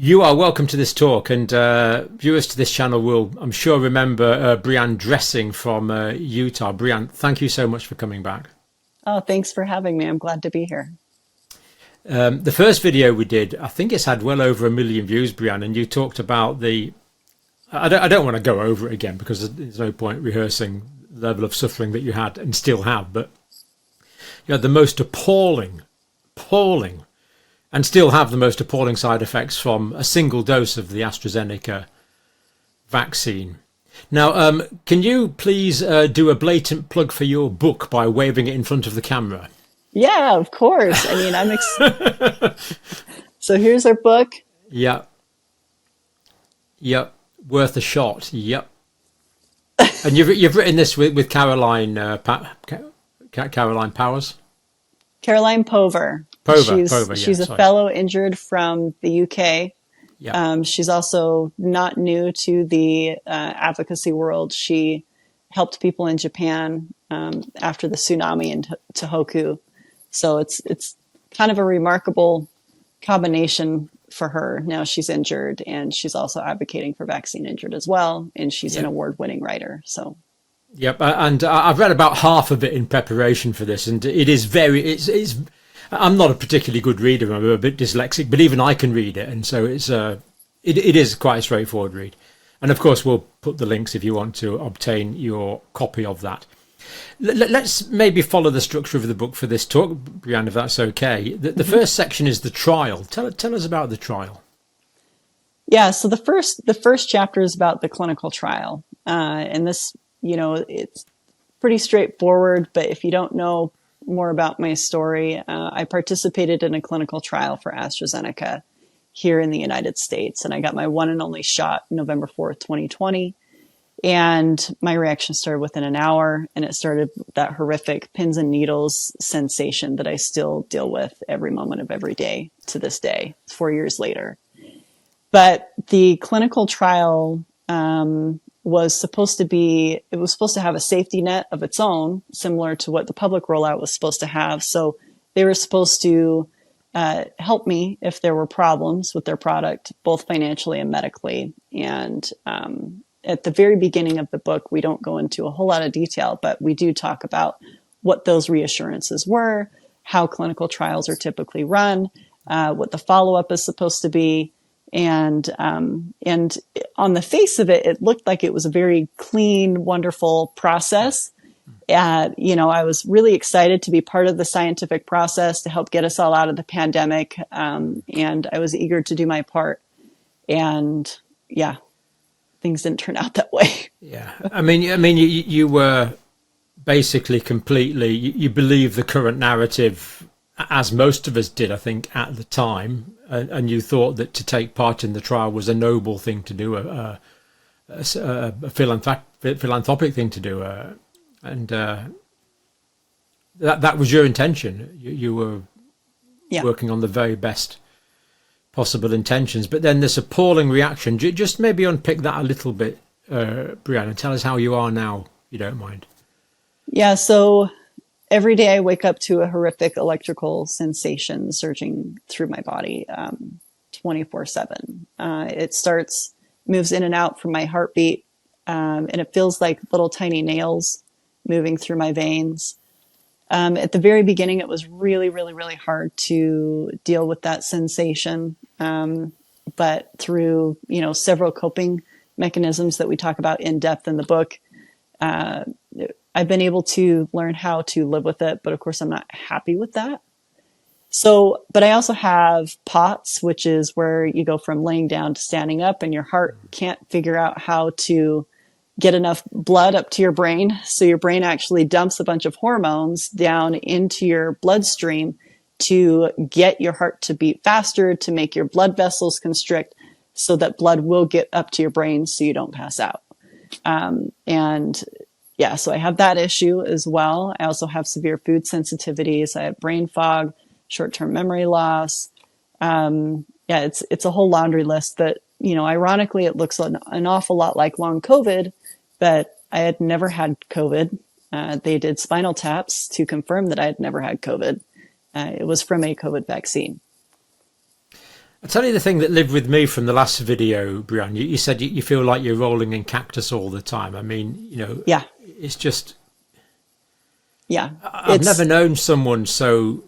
You are welcome to this talk, and viewers to this channel will, I'm sure, remember BRIANNE Dressing from Utah. BRIANNE, thank you so much for coming back. Oh, thanks for having me. I'm glad to be here. The first video we did, I think it's had well over 1 million views, BRIANNE, and you talked about the... I don't want to go over it again because there's no point rehearsing the level of suffering that you had and still have, but you had the most appalling, and still have the most appalling side effects from a single dose of the AstraZeneca vaccine. Now, can you please do a blatant plug for your book by waving it in front of the camera? Yeah, of course. I mean, So here's our book. Yep. Worth a shot. Yep. And you've written this with Caroline Caroline Powers? Caroline Pover. She's a fellow injured from the UK. Yeah. She's also not new to the advocacy world. She helped people in Japan after the tsunami in Tohoku. So it's kind of a remarkable combination for her. Now she's injured, and she's also advocating for vaccine injured as well. And she's an award-winning writer. So. Yep, and I've read about half of it in preparation for this, and it is it's I'm not a particularly good reader. I'm a bit dyslexic, but even I can read it, and so it is quite a straightforward read. And of course, we'll put the links if you want to obtain your copy of that. Let's maybe follow the structure of the book for this talk, BRIANNE, if that's okay. The first section is the trial. Tell us about the trial. Yeah, so the first chapter is about the clinical trial, and this, it's pretty straightforward. But if you don't know more about my story, I participated in a clinical trial for AstraZeneca here in the United States, and I got my one and only shot November 4th, 2020. And my reaction started within an hour, and it started that horrific pins and needles sensation that I still deal with every moment of every day to this day, 4 years later. But the clinical trial was supposed to have a safety net of its own, similar to what the public rollout was supposed to have. So they were supposed to help me if there were problems with their product, both financially and medically. And at the very beginning of the book, we don't go into a whole lot of detail, but we do talk about what those reassurances were, how clinical trials are typically run, what the follow-up is supposed to be. And on the face of it, it looked like it was a very clean, wonderful process. I was really excited to be part of the scientific process to help get us all out of the pandemic. And I was eager to do my part. And yeah, things didn't turn out that way. Yeah. I mean, you were basically completely, you believe the current narrative, as most of us did, I think, at the time, and you thought that to take part in the trial was a noble thing to do, a philanthropic thing to do, and that was your intention. You were working on the very best possible intentions, but then this appalling reaction. Just maybe unpick that a little bit, BRIANNE, and tell us how you are now, if you don't mind. Yeah, so every day I wake up to a horrific electrical sensation surging through my body 24/7. It moves in and out from my heartbeat, and it feels like little tiny nails moving through my veins. At the very beginning, it was really, really, really hard to deal with that sensation. But through, several coping mechanisms that we talk about in depth in the book, I've been able to learn how to live with it, but of course I'm not happy with that. So, but I also have POTS, which is where you go from laying down to standing up, and your heart can't figure out how to get enough blood up to your brain. So your brain actually dumps a bunch of hormones down into your bloodstream to get your heart to beat faster, to make your blood vessels constrict so that blood will get up to your brain so you don't pass out. So I have that issue as well. I also have severe food sensitivities. I have brain fog, short-term memory loss. It's a whole laundry list that, ironically, it looks an awful lot like long COVID, but I had never had COVID. They did spinal taps to confirm that I had never had COVID. It was from a COVID vaccine. I tell you the thing that lived with me from the last video, Brianne. You said you feel like you're rolling in cactus all the time. I mean, Yeah. it's just, Yeah. I've never known someone so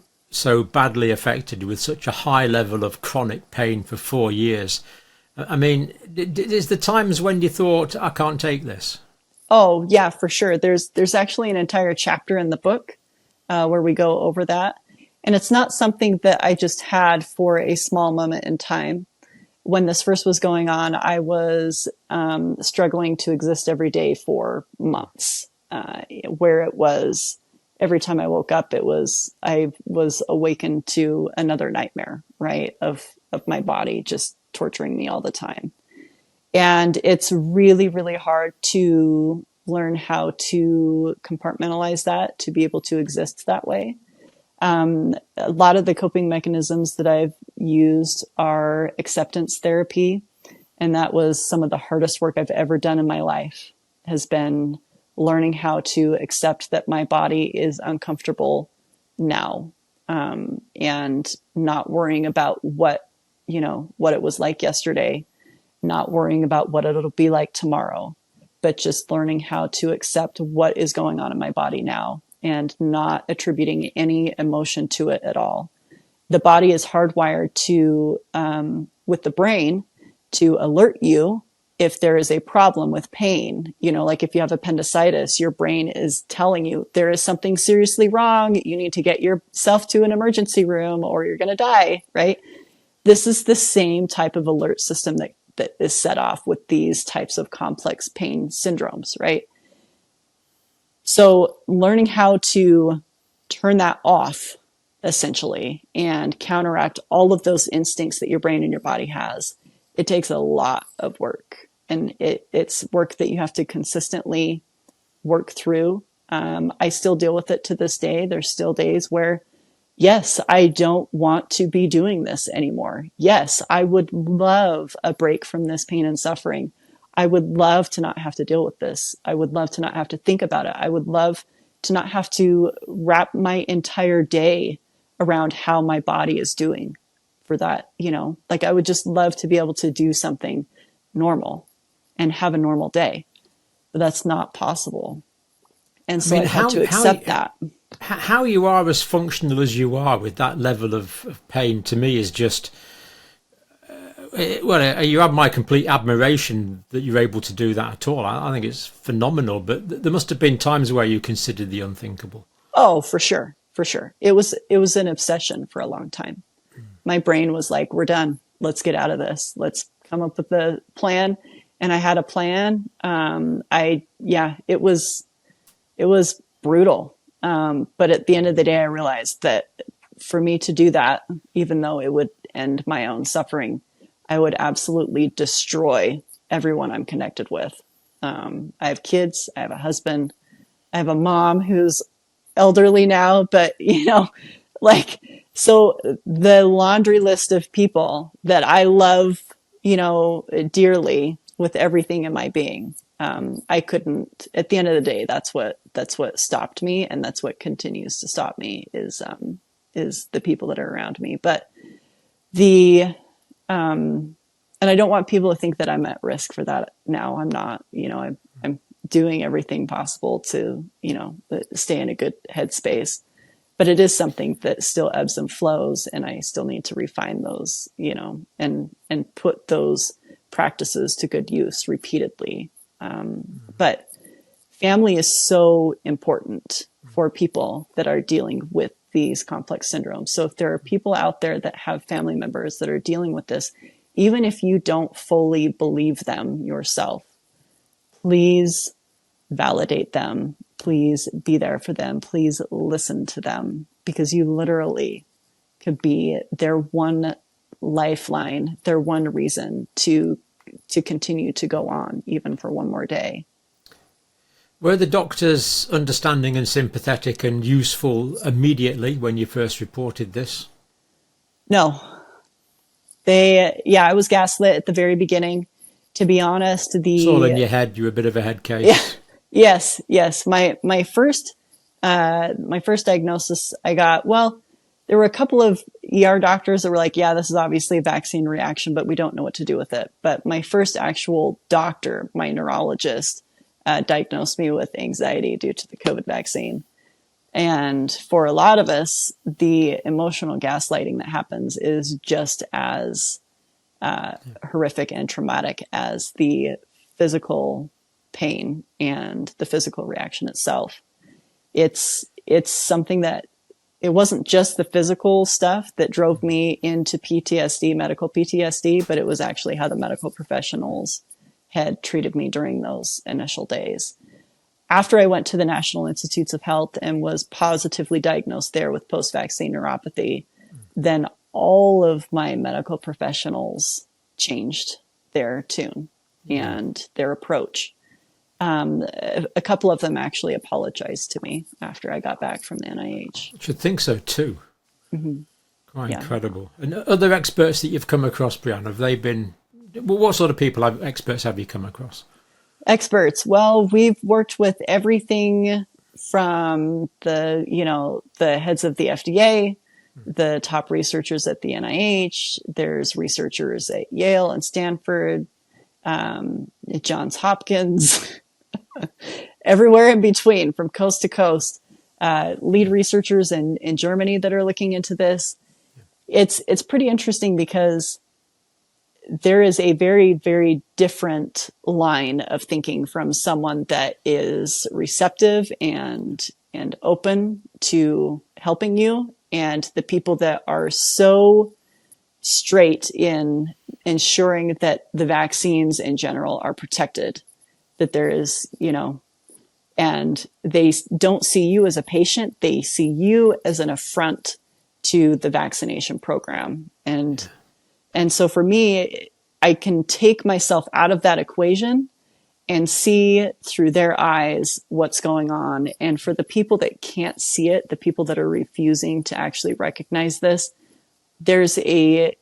badly affected with such a high level of chronic pain for 4 years. I mean, is there times when you thought, I can't take this? Oh, yeah, for sure. There's actually an entire chapter in the book where we go over that. And it's not something that I just had for a small moment in time. When this first was going on, I was struggling to exist every day for months, where it was every time I woke up, I was awakened to another nightmare, right, of my body just torturing me all the time. And it's really, really hard to learn how to compartmentalize that, to be able to exist that way. A lot of the coping mechanisms that I've used are acceptance therapy. And that was some of the hardest work I've ever done in my life, has been learning how to accept that my body is uncomfortable now, and not worrying about what it was like yesterday, not worrying about what it'll be like tomorrow, but just learning how to accept what is going on in my body now and not attributing any emotion to it at all. The body is hardwired to, with the brain, to alert you if there is a problem with pain. Like if you have appendicitis, your brain is telling you there is something seriously wrong. You need to get yourself to an emergency room or you're going to die, right? This is the same type of alert system that is set off with these types of complex pain syndromes, right? So learning how to turn that off, essentially, and counteract all of those instincts that your brain and your body has, it takes a lot of work. And it's work that you have to consistently work through. I still deal with it to this day. There's still days where, yes, I don't want to be doing this anymore. Yes, I would love a break from this pain and suffering. I would love to not have to deal with this. I would love to not have to think about it. I would love to not have to wrap my entire day around how my body is doing for that. Like I would just love to be able to do something normal and have a normal day, but that's not possible. And so I had to accept that. How you are as functional as you are with that level of pain, to me, is just, you have my complete admiration that you're able to do that at all. I think it's phenomenal, but there must have been times where you considered the unthinkable. Oh, for sure. For sure. It was an obsession for a long time. My brain was like, we're done. Let's get out of this. Let's come up with a plan. And I had a plan. It was brutal. But at the end of the day, I realized that for me to do that, even though it would end my own suffering, I would absolutely destroy everyone I'm connected with. I have kids, I have a husband, I have a mom who's elderly now, but so the laundry list of people that I love, dearly with everything in my being. I couldn't, at the end of the day, that's what stopped me. And that's what continues to stop me is the people that are around me. But and I don't want people to think that I'm at risk for that now. I'm not, I'm doing everything possible to, stay in a good headspace, but it is something that still ebbs and flows. And I still need to refine those, and put those practices to good use repeatedly. But family is so important for people that are dealing with these complex syndromes. So if there are people out there that have family members that are dealing with this, even if you don't fully believe them yourself, please validate them. Please be there for them. Please listen to them, because you literally could be their one lifeline, their one reason to continue to go on, even for one more day. Were the doctors understanding and sympathetic and useful immediately when you first reported this? No. I was gaslit at the very beginning. To be honest, it's all in your head. You're a bit of a head case. Yeah, yes. My first diagnosis I got, there were a couple of ER doctors that were like, yeah, this is obviously a vaccine reaction, but we don't know what to do with it. But my first actual doctor, my neurologist, diagnosed me with anxiety due to the COVID vaccine. And for a lot of us, the emotional gaslighting that happens is just as horrific and traumatic as the physical pain and the physical reaction itself. It's something that it wasn't just the physical stuff that drove me into PTSD, medical PTSD, but it was actually how the medical professionals had treated me during those initial days. After I went to the National Institutes of Health and was positively diagnosed there with post-vaccine neuropathy, then all of my medical professionals changed their tune and their approach. A couple of them actually apologized to me after I got back from the NIH. I should think so too. Mm-hmm. Quite incredible. And other experts that you've come across, Brianne, have they been, what sort of experts have you come across? Experts. Well, we've worked with everything from the heads of the FDA, the top researchers at the NIH. There's researchers at Yale and Stanford, at Johns Hopkins, everywhere in between, from coast to coast. Lead researchers in Germany that are looking into this. It's pretty interesting because there is a very, very different line of thinking from someone that is receptive and open to helping you, and the people that are so straight in ensuring that the vaccines in general are protected, that there is, and they don't see you as a patient, they see you as an affront to the vaccination program. And so for me, I can take myself out of that equation and see through their eyes what's going on. And for the people that can't see it, the people that are refusing to actually recognize this, there's a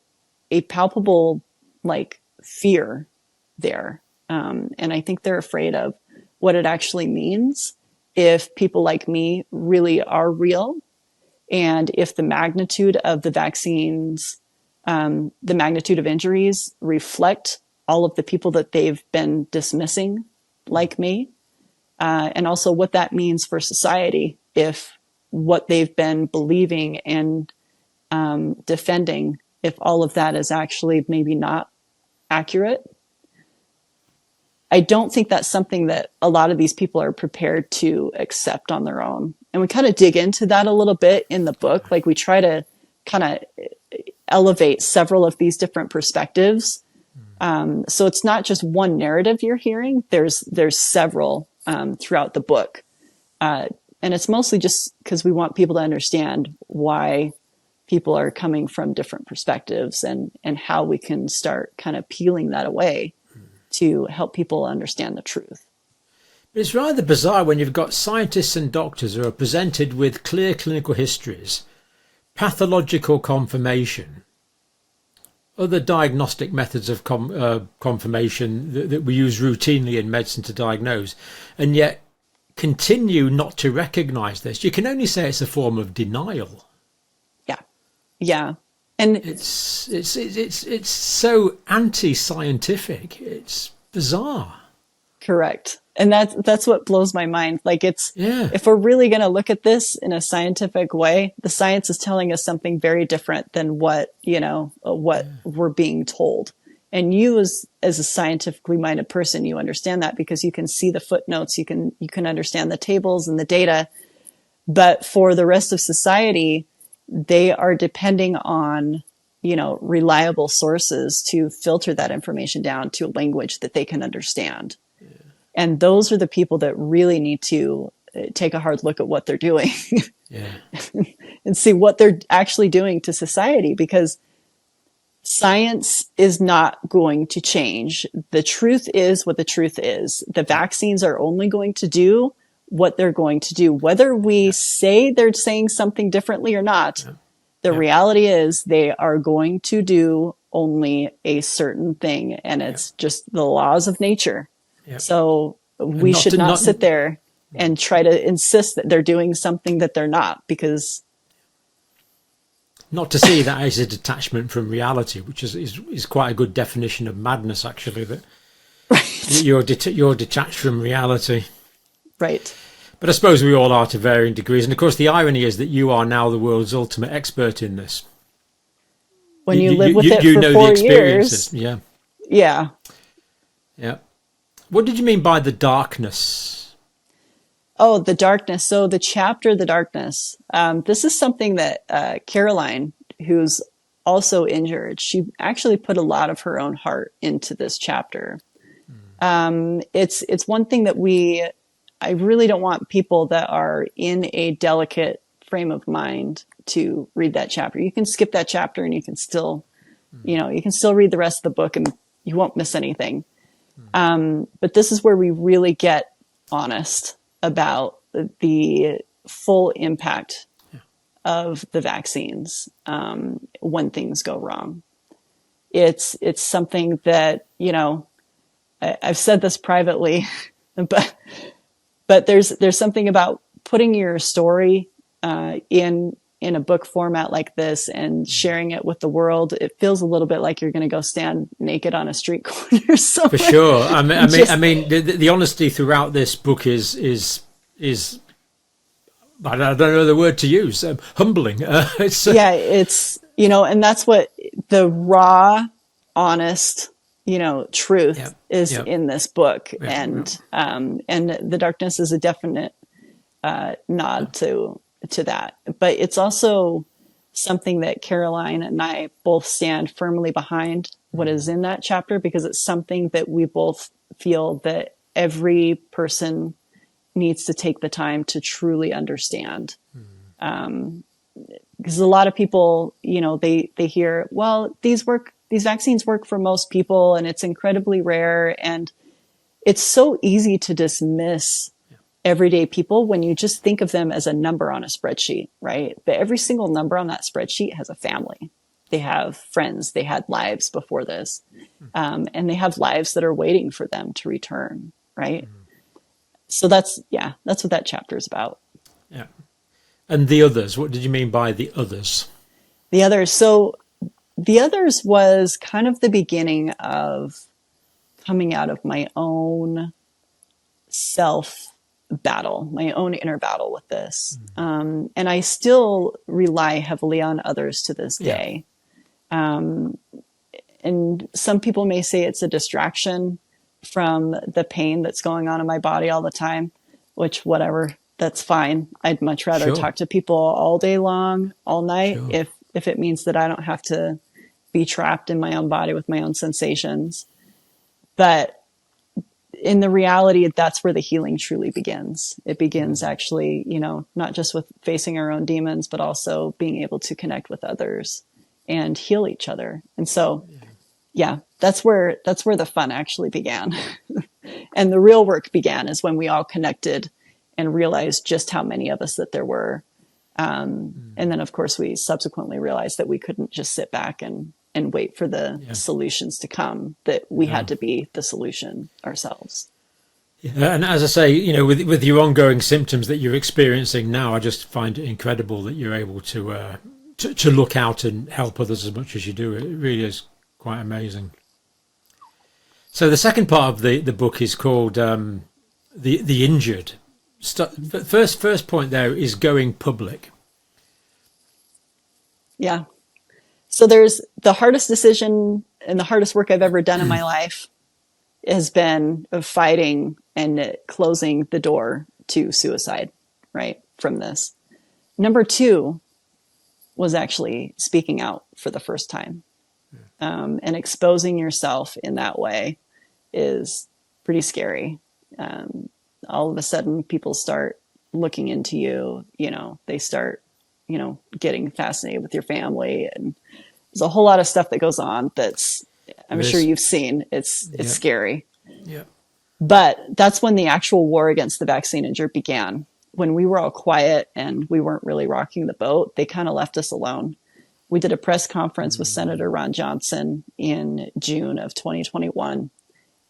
palpable fear there. And I think they're afraid of what it actually means if people like me really are real, and if the magnitude of the vaccines, the magnitude of injuries reflect all of the people that they've been dismissing, like me, and also what that means for society if what they've been believing and defending, if all of that is actually maybe not accurate. I don't think that's something that a lot of these people are prepared to accept on their own. And we kind of dig into that a little bit in the book. We try to kind of elevate several of these different perspectives. So it's not just one narrative you're hearing. There's several throughout the book. And it's mostly just because we want people to understand why people are coming from different perspectives and how we can start kind of peeling that away to help people understand the truth. It's rather bizarre when you've got scientists and doctors who are presented with clear clinical histories, pathological confirmation, other diagnostic methods of confirmation that we use routinely in medicine to diagnose, and yet continue not to recognize this. You can only say it's a form of denial. Yeah. And it's so anti-scientific. It's bizarre. Correct. And that's what blows my mind. If we're really going to look at this in a scientific way, the science is telling us something very different than what we're being told. And you as a scientifically minded person, you understand that because you can see the footnotes, you can understand the tables and the data. But for the rest of society, they are depending on, reliable sources to filter that information down to a language that they can understand. Yeah. And those are the people that really need to take a hard look at what they're doing and see what they're actually doing to society, because science is not going to change. The truth is what the truth is. The vaccines are only going to do what they're going to do, whether we say they're saying something differently or not. The reality is they are going to do only a certain thing, and it's just the laws of nature. So we should not sit there and try to insist that they're doing something that they're not, because not to see that as a detachment from reality, which is quite a good definition of madness, actually, that Right. you're detached from reality. Right. But I suppose we all are to varying degrees. And of course, the irony is that you are now the world's ultimate expert in this. When you live with it for know 4 the experiences. years. Yeah. Yeah. Yeah. What did you mean by the darkness? Oh, the darkness. So the chapter, the darkness. This is something that Caroline, who's also injured, she actually put a lot of her own heart into this chapter. It's one thing that I really don't want people that are in a delicate frame of mind to read that chapter. You can skip that chapter and you can still, you can still read the rest of the book and you won't miss anything. But this is where we really get honest about the full impact of the vaccines when things go wrong. It's something that, I've said this privately, but there's something about putting your story in a book format like this and sharing it with the world. It feels a little bit like you're going to go stand naked on a street corner somewhere. For sure. I mean, the honesty throughout this book is I don't know the word to use. Humbling. It's and that's what the raw, honest, truth is in this book, and the darkness is a definite nod to that. But it's also something that Caroline and I both stand firmly behind what is in that chapter, because it's something that we both feel that every person needs to take the time to truly understand. Because a lot of people, they hear, well, these vaccines work for most people and it's incredibly rare. And it's so easy to dismiss everyday people when you just think of them as a number on a spreadsheet, right? But every single number on that spreadsheet has a family. They have friends. They had lives before this. And they have lives that are waiting for them to return, right? So that's what that chapter is about. Yeah. And the others, what did you mean by the others? The others. So the others was kind of the beginning of coming out of my own self battle, my own inner battle with this. And I still rely heavily on others to this day. And some people may say it's a distraction from the pain that's going on in my body all the time, which whatever, that's fine. I'd much rather talk to people all day long, all night, if it means that I don't have to be trapped in my own body with my own sensations. But in the reality, that's where the healing truly begins. It begins actually, not just with facing our own demons, but also being able to connect with others and heal each other. And so, that's where the fun actually began. And the real work began is when we all connected and realized just how many of us that there were. And then, of course, we subsequently realized that we couldn't just sit back and wait for the solutions to come, that we had to be the solution ourselves. Yeah, and as I say, with your ongoing symptoms that you're experiencing now, I just find it incredible that you're able to look out and help others as much as you do. It really is quite amazing. So the second part of the book is called the injured. First point there is going public. Yeah. So there's the hardest decision and the hardest work I've ever done in my life has been of fighting and closing the door to suicide, right, from this. Number 2 was actually speaking out for the first time. And exposing yourself in that way is pretty scary. All of a sudden, people start looking into you, they start, getting fascinated with your family. And there's a whole lot of stuff that goes on that's, I'm sure you've seen. It's scary. Yeah. But that's when the actual war against the vaccine injured began. When we were all quiet and we weren't really rocking the boat, they kind of left us alone. We did a press conference with Senator Ron Johnson in June of 2021.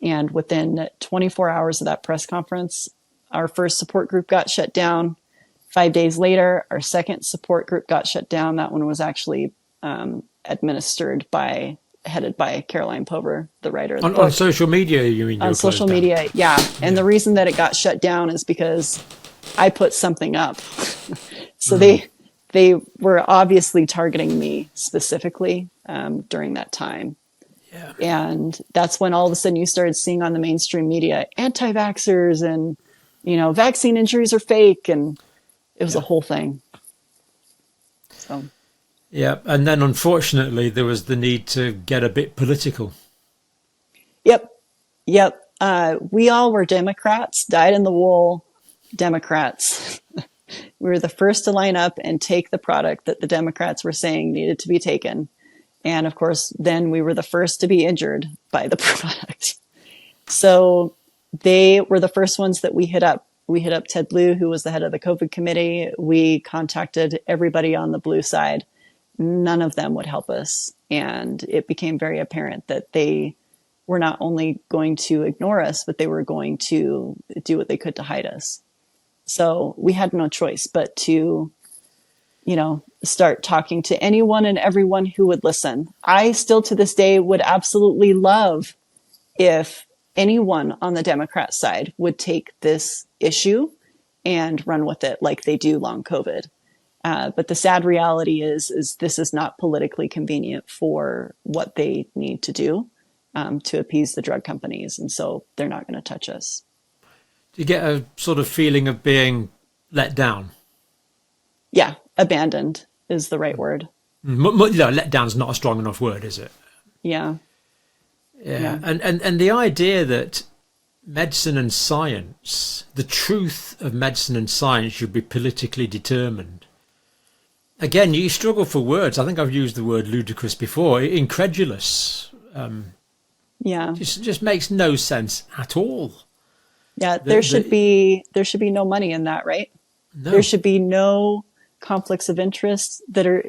And within 24 hours of that press conference, our first support group got shut down. 5 days later, our second support group got shut down. That one was actually headed by Caroline Pover, the writer of the book. On social media, you mean? On social media, yeah. And the reason that it got shut down is because I put something up. So they were obviously targeting me specifically during that time. Yeah. And that's when all of a sudden you started seeing on the mainstream media anti-vaxxers and, vaccine injuries are fake. And it was a whole thing. So. Yeah. And then unfortunately, there was the need to get a bit political. Yep. We all were Democrats, dyed-in-the-wool Democrats. We were the first to line up and take the product that the Democrats were saying needed to be taken. And of course, then we were the first to be injured by the product. So they were the first ones that we hit up. We hit up Ted Blue, who was the head of the COVID committee. We contacted everybody on the Blue side. None of them would help us. And it became very apparent that they were not only going to ignore us, but they were going to do what they could to hide us. So we had no choice but to, start talking to anyone and everyone who would listen. I still to this day would absolutely love if anyone on the Democrat side would take this issue and run with it like they do long COVID. But the sad reality is this is not politically convenient for what they need to do to appease the drug companies. And so they're not going to touch us. Do you get a sort of feeling of being let down? Yeah, abandoned is the right word. Let down is not a strong enough word, is it? Yeah. And the idea that medicine and science, the truth of medicine and science should be politically determined. Again, you struggle for words. I think I've used the word ludicrous before. Incredulous. Just makes no sense at all. Yeah, there should be no money in that, right? No. There should be no conflicts of interest that are,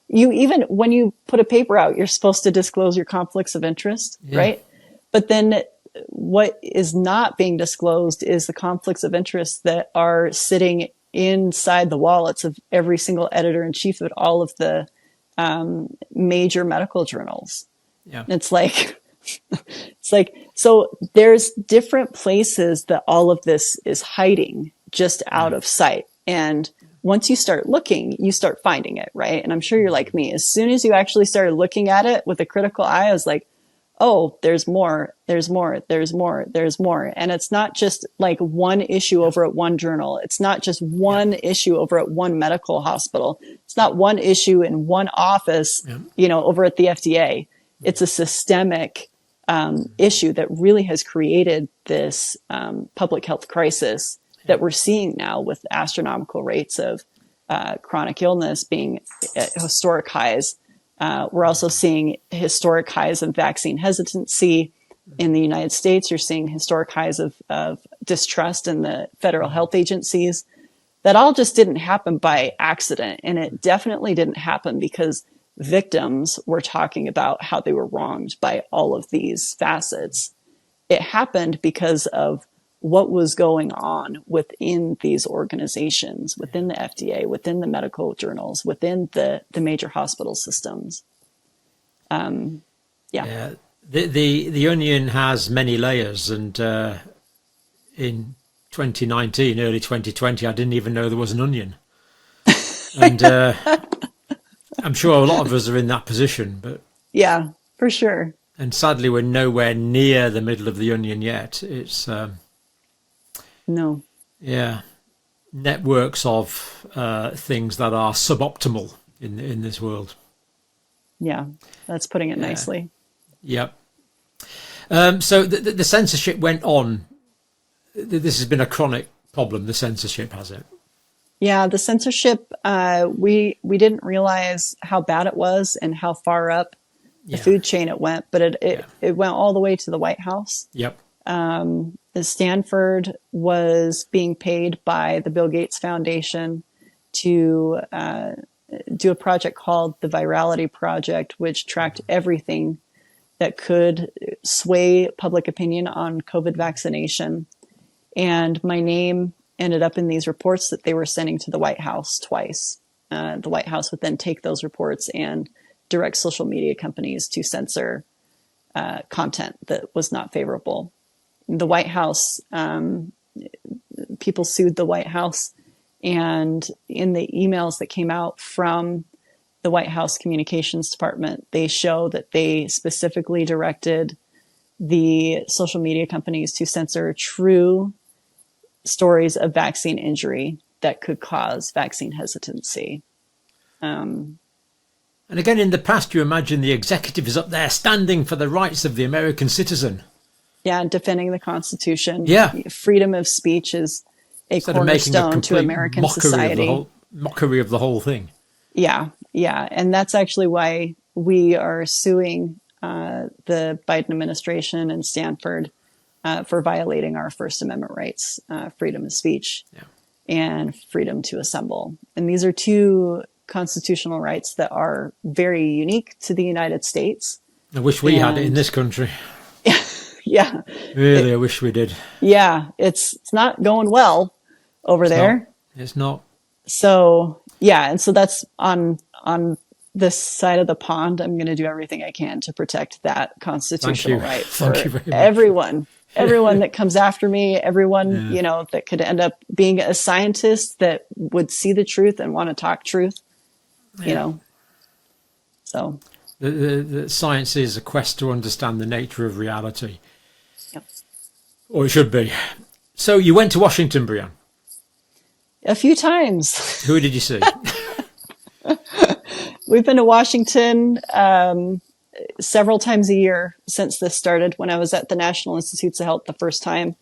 you even when you put a paper out, you're supposed to disclose your conflicts of interest, right? But then what is not being disclosed is the conflicts of interest that are sitting inside the wallets of every single editor-in-chief of all of the major medical journals. Yeah. It's like, so there's different places that all of this is hiding just out of sight. And once you start looking, you start finding it, right? And I'm sure you're like me. As soon as you actually started looking at it with a critical eye, I was like, oh, there's more. And it's not just like one issue over at one journal. It's not just one issue over at one medical hospital. It's not one issue in one office, over at the FDA. It's a systemic issue that really has created this public health crisis that we're seeing now with astronomical rates of chronic illness being at historic highs. We're also seeing historic highs of vaccine hesitancy in the United States. You're seeing historic highs of distrust in the federal health agencies. That all just didn't happen by accident. And it definitely didn't happen because victims were talking about how they were wronged by all of these facets. It happened because of what was going on within these organizations, within the FDA, within the medical journals, within the major hospital systems. The onion has many layers, and in 2019, early 2020, I didn't even know there was an onion. And I'm sure a lot of us are in that position, but yeah, for sure. And sadly, we're nowhere near the middle of the onion yet. It's no. Yeah, networks of things that are suboptimal in this world. Yeah, that's putting it nicely. Yep. So the censorship went on. This has been a chronic problem. The censorship, has it? Yeah, the censorship. We didn't realize how bad it was and how far up the food chain it went, but it went all the way to the White House. Yep. Stanford was being paid by the Bill Gates Foundation to do a project called the Virality Project, which tracked everything that could sway public opinion on COVID vaccination. And my name ended up in these reports that they were sending to the White House twice. The White House would then take those reports and direct social media companies to censor content that was not favorable. The White House, people sued the White House, and in the emails that came out from the White House Communications Department, they show that they specifically directed the social media companies to censor true stories of vaccine injury that could cause vaccine hesitancy. And again, in the past, you imagine the executive is up there standing for the rights of the American citizen. Yeah, defending the Constitution. Yeah. Freedom of speech is a cornerstone to American society. Mockery of the whole thing. Yeah, yeah. And that's actually why we are suing the Biden administration and Stanford for violating our First Amendment rights, freedom of speech and freedom to assemble. And these are two constitutional rights that are very unique to the United States. I wish we had it in this country. Yeah. Really, I wish we did. Yeah, it's not going well over there. It's not. So, yeah, and so that's on this side of the pond. I'm going to do everything I can to protect that constitutional right for everyone. Everyone that comes after me, everyone, you know, that could end up being a scientist that would see the truth and want to talk truth, you know. So the science is a quest to understand the nature of reality. Yep. Or it should be. So you went to Washington, Brianne? A few times. Who did you see? We've been to Washington several times a year since this started. When I was at the National Institutes of Health the first time,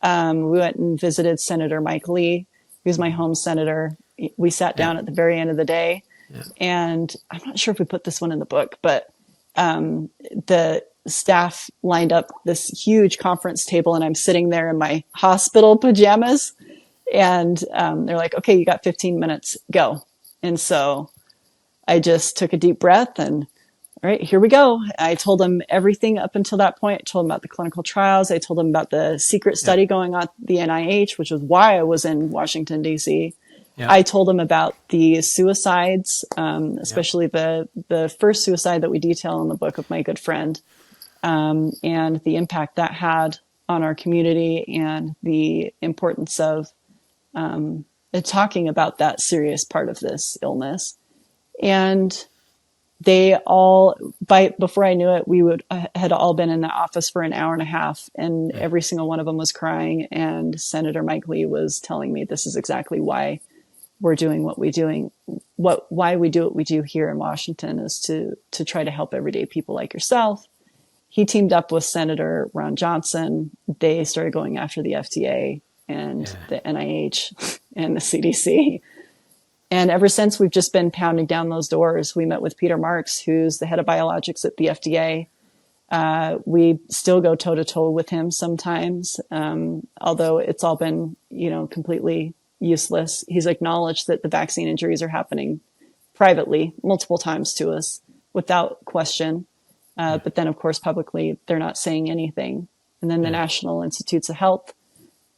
we went and visited Senator Mike Lee, who's my home senator. We sat down at the very end of the day, and I'm not sure if we put this one in the book, but the staff lined up this huge conference table, and I'm sitting there in my hospital pajamas, and they're like, "Okay, you got 15 minutes, go." And so I just took a deep breath and, all right, here we go. I told them everything up until that point. I told them about the clinical trials. I told them about the secret study going on at the NIH, which was why I was in Washington, D.C. I told them about the suicides, especially the first suicide that we detail in the book of my good friend, and the impact that had on our community and the importance of talking about that serious part of this illness. And they all, before I knew it, we had all been in the office for an hour and a half, and every single one of them was crying. And Senator Mike Lee was telling me this is exactly why we're doing what we're doing. Why we do what we do here in Washington is to try to help everyday people like yourself. He teamed up with Senator Ron Johnson. They started going after the FDA and the NIH and the CDC. And ever since, we've just been pounding down those doors. We met with Peter Marks, who's the head of biologics at the FDA. We still go toe to toe with him sometimes, although it's all been, completely useless. He's acknowledged that the vaccine injuries are happening privately multiple times to us without question. But then, of course, publicly, they're not saying anything. And then the National Institutes of Health,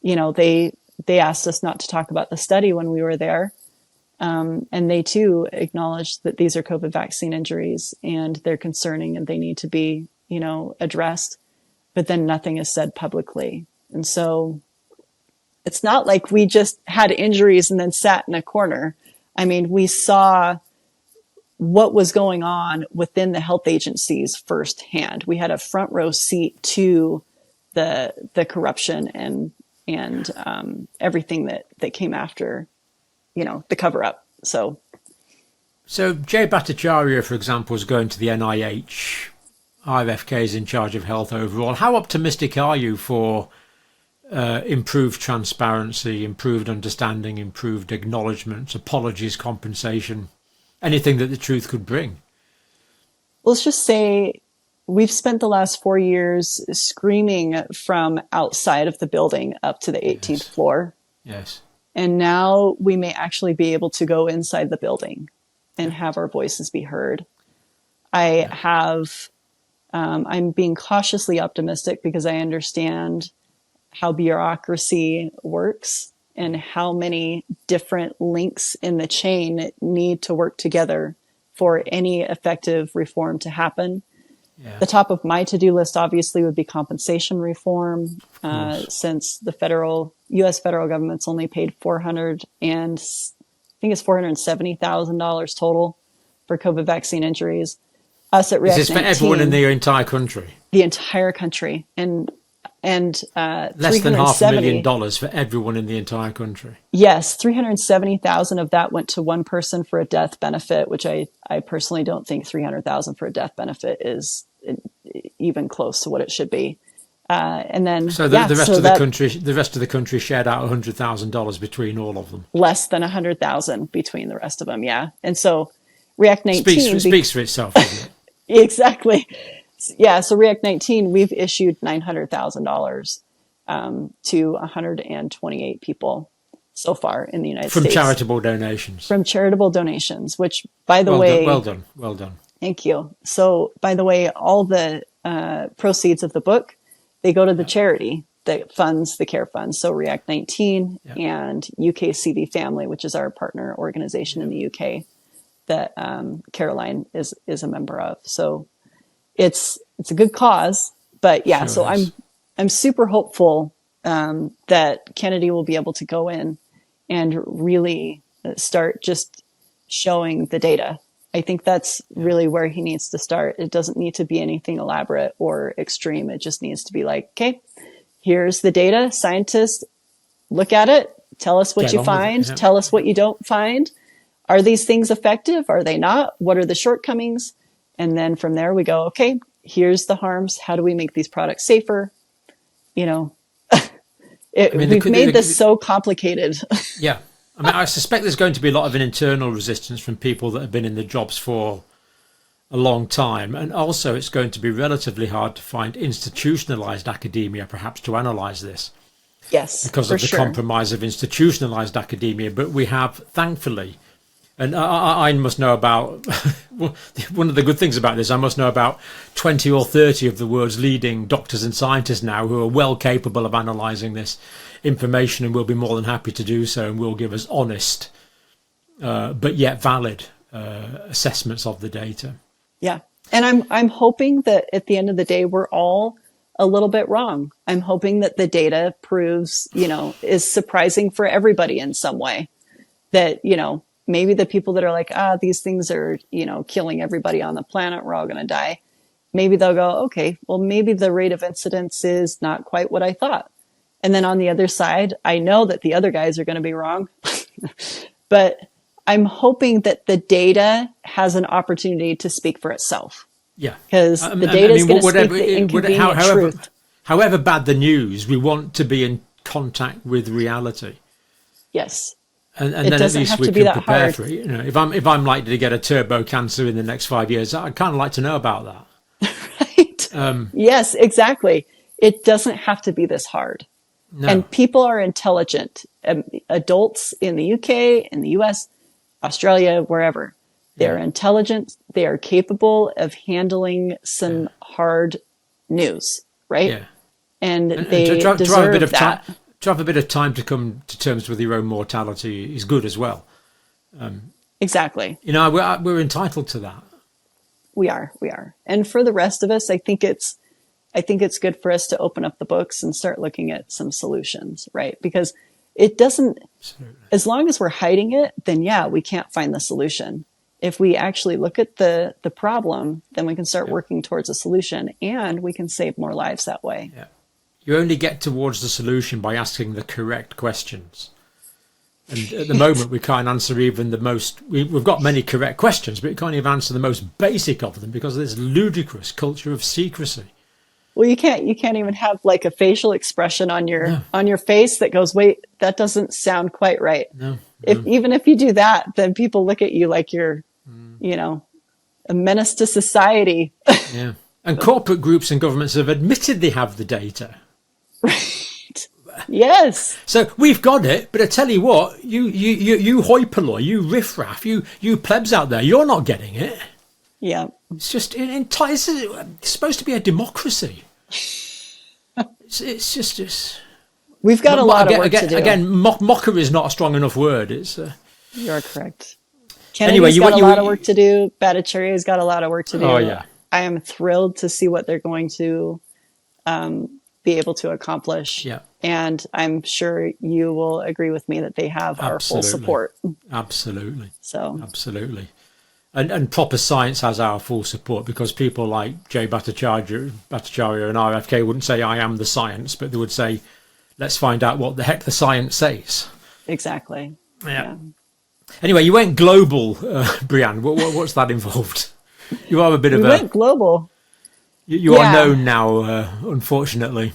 they asked us not to talk about the study when we were there. And they too acknowledge that these are COVID vaccine injuries and they're concerning and they need to be, addressed, but then nothing is said publicly. And so it's not like we just had injuries and then sat in a corner. I mean, we saw what was going on within the health agencies firsthand. We had a front row seat to the corruption and everything that came after, the cover up. So Jay Bhattacharya, for example, is going to the NIH. RFK is in charge of health overall. How optimistic are you for improved transparency, improved understanding, improved acknowledgements, apologies, compensation, anything that the truth could bring? Let's just say we've spent the last 4 years screaming from outside of the building up to the 18th floor. Yes. And now we may actually be able to go inside the building and have our voices be heard. I'm being cautiously optimistic because I understand how bureaucracy works. and how many different links in the chain need to work together for any effective reform to happen. Yeah. The top of my to-do list obviously would be compensation reform, since the U.S. federal government's only paid $470,000 total for COVID vaccine injuries. Us at React 19, is this for everyone in the entire country? The entire country, and less than $500,000 for everyone in the entire country. Yes, 370,000 of that went to one person for a death benefit, which I personally don't think 300,000 for a death benefit is even close to what it should be. And then the rest of the country shared out $100,000 between all of them. Less than 100,000 between the rest of them, yeah. And so React 19 speaks for itself, doesn't it? Exactly. Yeah, so React 19, we've issued $900,000 to 128 people so far in the United States. From charitable donations. From charitable donations, which, by the way... Well done. Thank you. So, by the way, all the proceeds of the book, they go to the charity that funds the care fund. So React 19 and UKCD Family, which is our partner organization in the UK that Caroline is a member of. So it's a good cause, but yeah, so I'm super hopeful that Kennedy will be able to go in and really start just showing the data. I think that's really where he needs to start. It doesn't need to be anything elaborate or extreme. It just needs to be like, okay, here's the data. Scientists, look at it. Tell us what you find. Tell us what you don't find. Are these things effective? Are they not? What are the shortcomings? And then from there we go, okay, here's the harms. How do we make these products safer? You know, we've made this so complicated. Yeah. I mean, I suspect there's going to be a lot of an internal resistance from people that have been in the jobs for a long time. And also it's going to be relatively hard to find institutionalized academia, perhaps, to analyze this. Yes, because of the compromise of institutionalized academia. But we have, thankfully, and I must know about, one of the good things about this, I must know about 20 or 30 of the world's leading doctors and scientists now who are well capable of analysing this information and will be more than happy to do so and will give us honest but yet valid assessments of the data. Yeah. And I'm hoping that at the end of the day, we're all a little bit wrong. I'm hoping that the data proves, is surprising for everybody in some way. That, maybe the people that are like, these things are, killing everybody on the planet, we're all going to die. Maybe they'll go, okay, well, maybe the rate of incidence is not quite what I thought. And then on the other side, I know that the other guys are going to be wrong. But I'm hoping that the data has an opportunity to speak for itself. Yeah. Because the data is going to speak the inconvenient truth. However bad the news, we want to be in contact with reality. Yes. And then at least we can prepare for it. If I'm likely to get a turbo cancer in the next 5 years, I'd kind of like to know about that. Right. Yes, exactly. It doesn't have to be this hard. No. And people are intelligent. Adults in the UK, in the US, Australia, wherever. They're intelligent. They are capable of handling some hard news, right? Yeah. And they deserve that. To have a bit of time to come to terms with your own mortality is good as well. Exactly. We're entitled to that. We are. And for the rest of us, I think it's good for us to open up the books and start looking at some solutions, right? Because it doesn't, as long as we're hiding it, then we can't find the solution. If we actually look at the problem, then we can start working towards a solution and we can save more lives that way. Yeah. You only get towards the solution by asking the correct questions. And at the moment, we can't answer even the most... We've got many correct questions, but we can't even answer the most basic of them because of this ludicrous culture of secrecy. Well, you can't even have like a facial expression on your face that goes, wait, that doesn't sound quite right. No. Even if you do that, then people look at you like you're, a menace to society. Yeah. And corporate groups and governments have admitted they have the data. Right. Yes. So we've got it, but I tell you what, you hoi polloi, you riffraff, you plebs out there, you're not getting it. Yeah. It's just it's supposed to be a democracy. It's just We've got a lot of work to do. Again, mockery is not a strong enough word. It's You're correct. Kennedy's got a lot of work to do. Bhattacharya's got a lot of work to do. Oh, yeah. I am thrilled to see what they're going to be able to accomplish. Yeah. And I'm sure you will agree with me that they have our full support. Absolutely. So absolutely. And proper science has our full support, because people like Jay Bhattacharya and RFK wouldn't say I am the science, but they would say, let's find out what the heck the science says. Exactly. Yeah. Anyway, you went global, Brianne. What's that involved? You are a bit of went global. You are known now, unfortunately.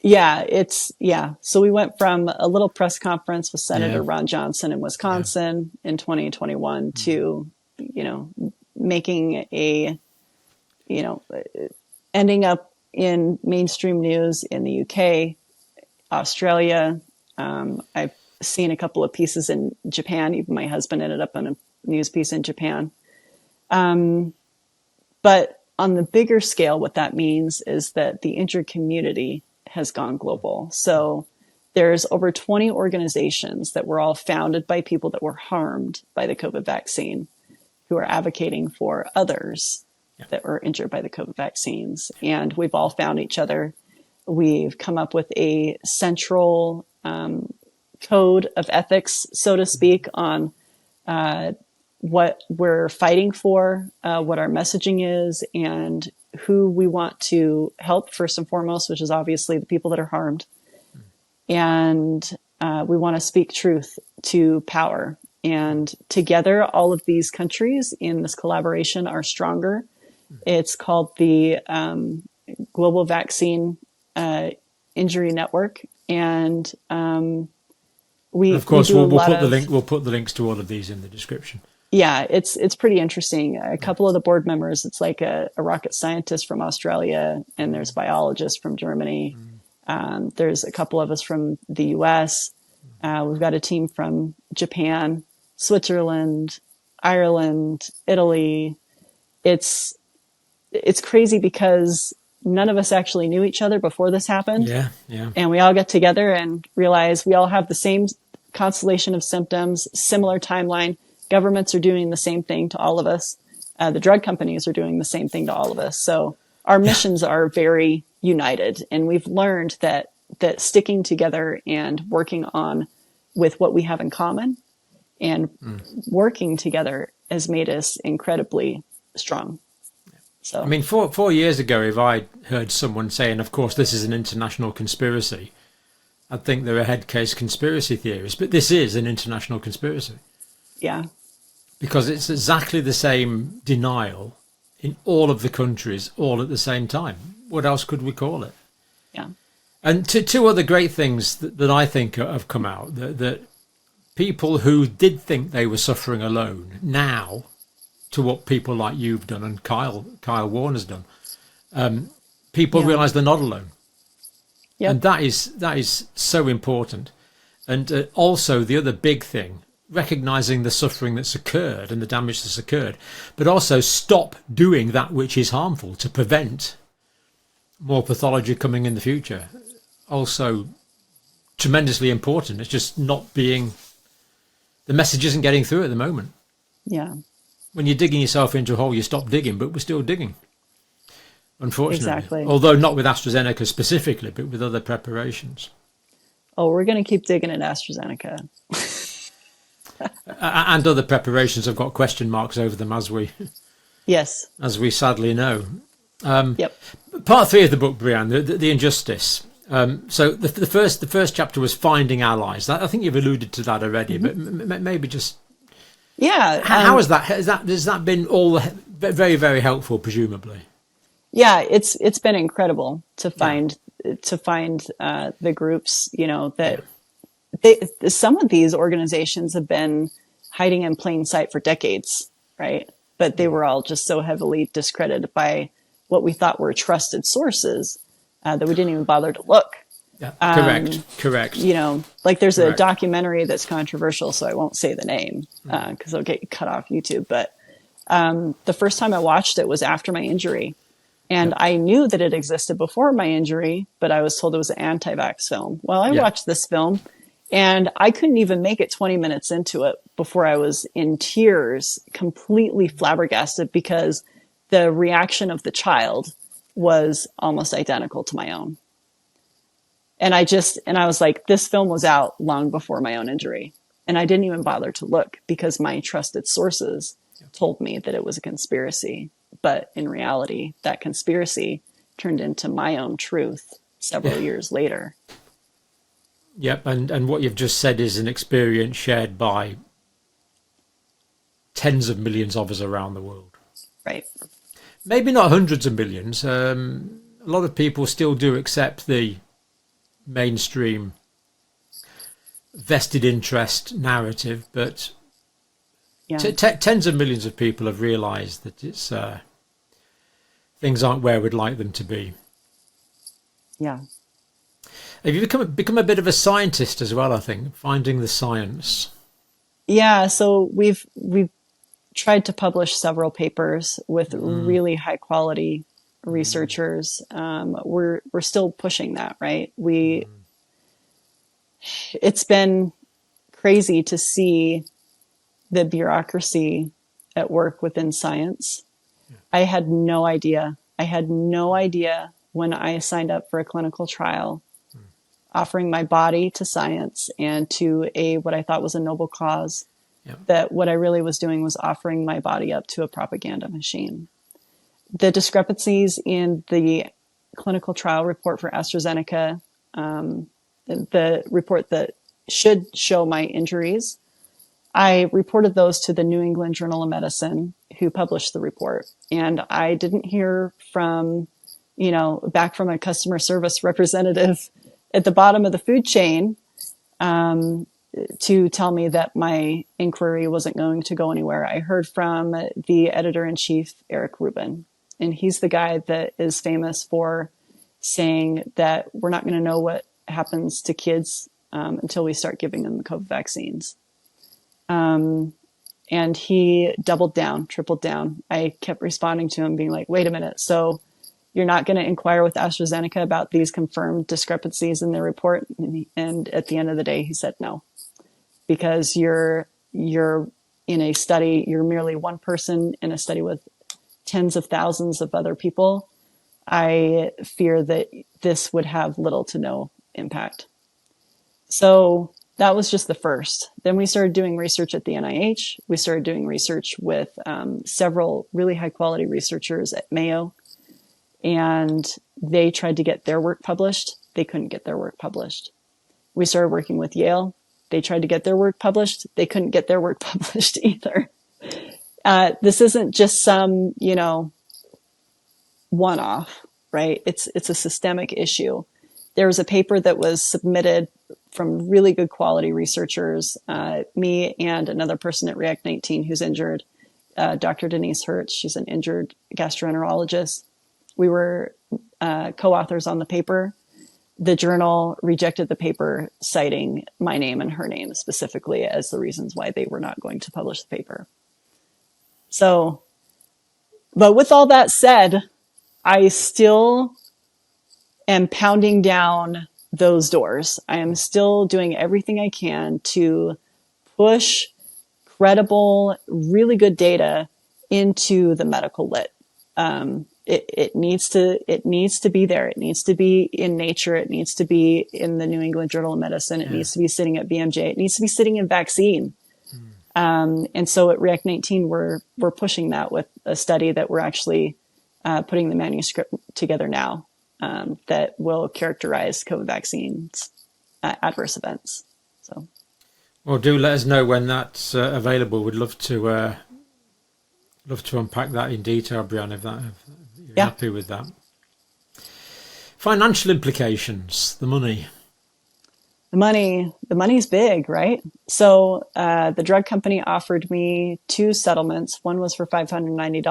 Yeah, So we went from a little press conference with Senator Ron Johnson in Wisconsin in 2021 to, making ending up in mainstream news in the UK, Australia. I've seen a couple of pieces in Japan. Even my husband ended up on a news piece in Japan. But on the bigger scale, what that means is that the injured community has gone global. So there's over 20 organizations that were all founded by people that were harmed by the COVID vaccine, who are advocating for others that were injured by the COVID vaccines. And we've all found each other. We've come up with a central code of ethics, so to speak, on what we're fighting for, what our messaging is, and who we want to help first and foremost, which is obviously the people that are harmed. And we want to speak truth to power. And together, all of these countries in this collaboration are stronger. It's called the Global Vaccine Injury Network. And we'll put the links to all of these in the description. Yeah, it's pretty interesting. A couple of the board members, it's like a rocket scientist from Australia, and there's biologists from Germany. There's a couple of us from the US. We've got a team from Japan, Switzerland, Ireland, Italy. It's crazy because none of us actually knew each other before this happened. Yeah. And we all get together and realize we all have the same constellation of symptoms, similar timeline. Governments are doing the same thing to all of us. The drug companies are doing the same thing to all of us. So our missions are very united. And we've learned that sticking together and working on with what we have in common and working together has made us incredibly strong. So, I mean, 4 years ago, if I heard someone saying, of course, this is an international conspiracy, I'd think they're a head case conspiracy theorist. But this is an international conspiracy. Yeah. Because it's exactly the same denial in all of the countries, all at the same time. What else could we call it? Yeah. And two other great things that I think have come out, that people who did think they were suffering alone now, to what people like you've done and Kyle Warner's done, people realise they're not alone. Yep. And that is so important. And also the other big thing, recognising the suffering that's occurred and the damage that's occurred, but also stop doing that which is harmful to prevent more pathology coming in the future. Also tremendously important. It's just not being, the message isn't getting through at the moment. Yeah. When you're digging yourself into a hole, you stop digging, but we're still digging, unfortunately. Exactly. Although not with AstraZeneca specifically, but with other preparations. Oh, we're going to keep digging at AstraZeneca. And other preparations have got question marks over them, as we sadly know. Yep. Part 3 of the book, Brianne, the injustice. So the first chapter was finding allies. I think you've alluded to that already, but maybe just how has that? Has that been all very, very helpful? Presumably. Yeah, it's been incredible to find the groups. That some of these organizations have been hiding in plain sight for decades, right? But they were all just so heavily discredited by what we thought were trusted sources that we didn't even bother to look. Yeah, correct. Like there's a documentary that's controversial, so I won't say the name because it'll get cut off YouTube. But the first time I watched it was after my injury, And I knew that it existed before my injury, but I was told it was an anti-vax film. Well, I watched this film and I couldn't even make it 20 minutes into it before I was in tears, completely flabbergasted, because the reaction of the child was almost identical to my own. And I was like, this film was out long before my own injury. And I didn't even bother to look because my trusted sources told me that it was a conspiracy. But in reality, that conspiracy turned into my own truth several years later. Yep, and what you've just said is an experience shared by tens of millions of us around the world. Right. Maybe not hundreds of millions. A lot of people still do accept the mainstream vested interest narrative, but tens of millions of people have realised that it's things aren't where we'd like them to be. Yeah. Have you become a bit of a scientist as well? I think finding the science. Yeah. So we've tried to publish several papers with really high quality researchers. We're still pushing that, right? It's been crazy to see the bureaucracy at work within science. I had no idea. When I signed up for a clinical trial, offering my body to science and to what I thought was a noble cause, that what I really was doing was offering my body up to a propaganda machine. The discrepancies in the clinical trial report for AstraZeneca, the report that should show my injuries, I reported those to the New England Journal of Medicine, who published the report. And I didn't hear back from a customer service representative at the bottom of the food chain to tell me that my inquiry wasn't going to go anywhere. I heard from the editor-in-chief, Eric Rubin, and he's the guy that is famous for saying that we're not going to know what happens to kids until we start giving them the COVID vaccines. And he doubled down, tripled down. I kept responding to him being like, wait a minute. So you're not going to inquire with AstraZeneca about these confirmed discrepancies in the report? And at the end of the day, he said no, because you're in a study, you're merely one person in a study with tens of thousands of other people. I fear that this would have little to no impact. So that was just the first. Then we started doing research at the NIH. We started doing research with several really high quality researchers at Mayo, and they tried to get their work published. They couldn't get their work published. We started working with Yale. They tried to get their work published. They couldn't get their work published either. This isn't just some, one-off, right? It's a systemic issue. There was a paper that was submitted from really good quality researchers, me and another person at React 19 who's injured, Dr. Denise Hertz. She's an injured gastroenterologist. We were co-authors on the paper. The journal rejected the paper, citing my name and her name specifically as the reasons why they were not going to publish the paper. So, but with all that said, I still am pounding down those doors. I am still doing everything I can to push credible, really good data into the medical lit. It needs to be there. It needs to be in Nature. It needs to be in the New England Journal of Medicine. It needs to be sitting at BMJ. It needs to be sitting in Vaccine. And so at React 19, we're pushing that with a study that we're actually putting the manuscript together now that will characterize COVID vaccines adverse events. So, well, do let us know when that's available. We'd love to unpack that in detail, Brianne, if you're happy with that. Financial implications, the money. The money's big, right? So the drug company offered me 2 settlements. One was for $590.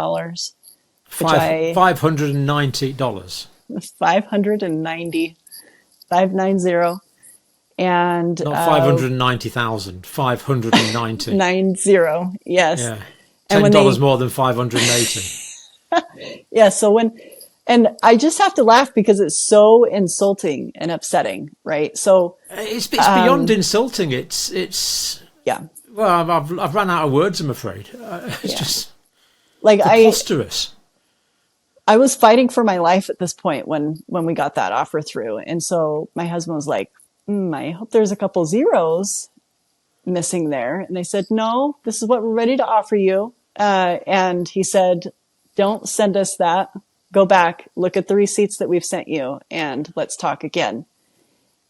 $590. $590. 590. And not 590,000, 590. 90, yes. Yeah. $10 more than 580. Yeah, so And I just have to laugh because it's so insulting and upsetting, right? So it's beyond insulting. It's yeah. Well, I've run out of words, I'm afraid. It's just like preposterous. I was fighting for my life at this point when we got that offer through. And so my husband was like, I hope there's a couple zeros missing there. And they said, no, this is what we're ready to offer you. And he said, don't send us that. Go back, look at the receipts that we've sent you, and let's talk again.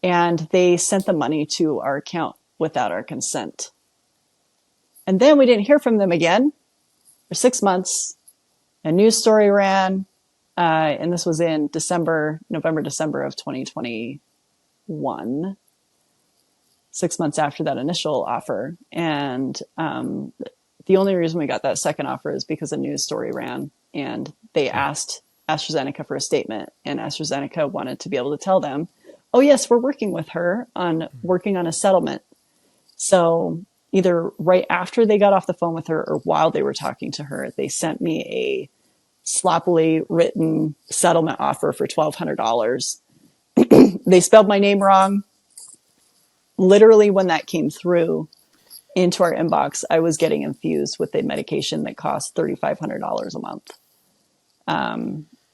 And they sent the money to our account without our consent. And then we didn't hear from them again for 6 months. A news story ran, and this was in November, December of 2021, 6 months after that initial offer. And the only reason we got that second offer is because a news story ran, and they asked AstraZeneca for a statement, and AstraZeneca wanted to be able to tell them, oh yes, we're working with her on working on a settlement. So either right after they got off the phone with her or while they were talking to her, they sent me a sloppily written settlement offer for $1,200. They spelled my name wrong. Literally, when that came through into our inbox, I was getting infused with a medication that cost $3,500 a month.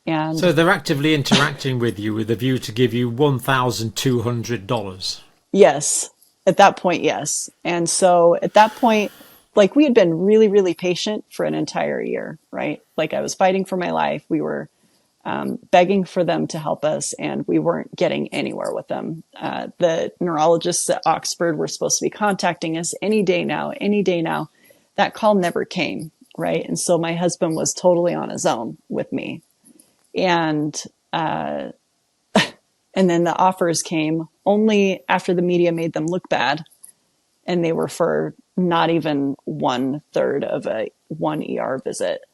And so they're actively interacting with you with a view to give you $1,200. Yes. At that point, yes. And so at that point, like, we had been really, really patient for an entire year, right? Like, I was fighting for my life. We were begging for them to help us, and we weren't getting anywhere with them. The neurologists at Oxford were supposed to be contacting us any day now. That call never came, right? And so my husband was totally on his own with me. And and then the offers came only after the media made them look bad. And they were for not even 1/3 of one ER visit.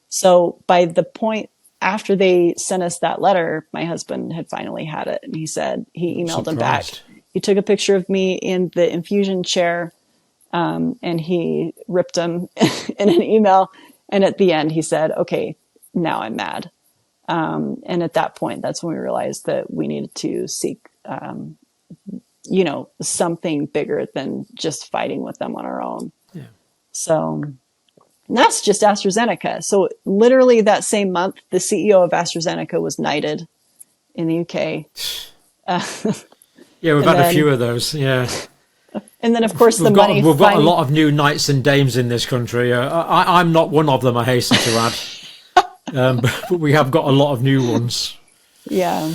So by the point after they sent us that letter, my husband had finally had it. And he said, he emailed them back. He took a picture of me in the infusion chair, and he ripped them in an email. And at the end, he said, okay, now I'm mad. And at that point, that's when we realized that we needed to seek, something bigger than just fighting with them on our own. Yeah. So that's just AstraZeneca. So literally that same month, the CEO of AstraZeneca was knighted in the UK. Yeah, we've had a few of those. Yeah. And then, of course, we've got a lot of new knights and dames in this country. I'm not one of them, I hasten to add. But we have got a lot of new ones. Yeah.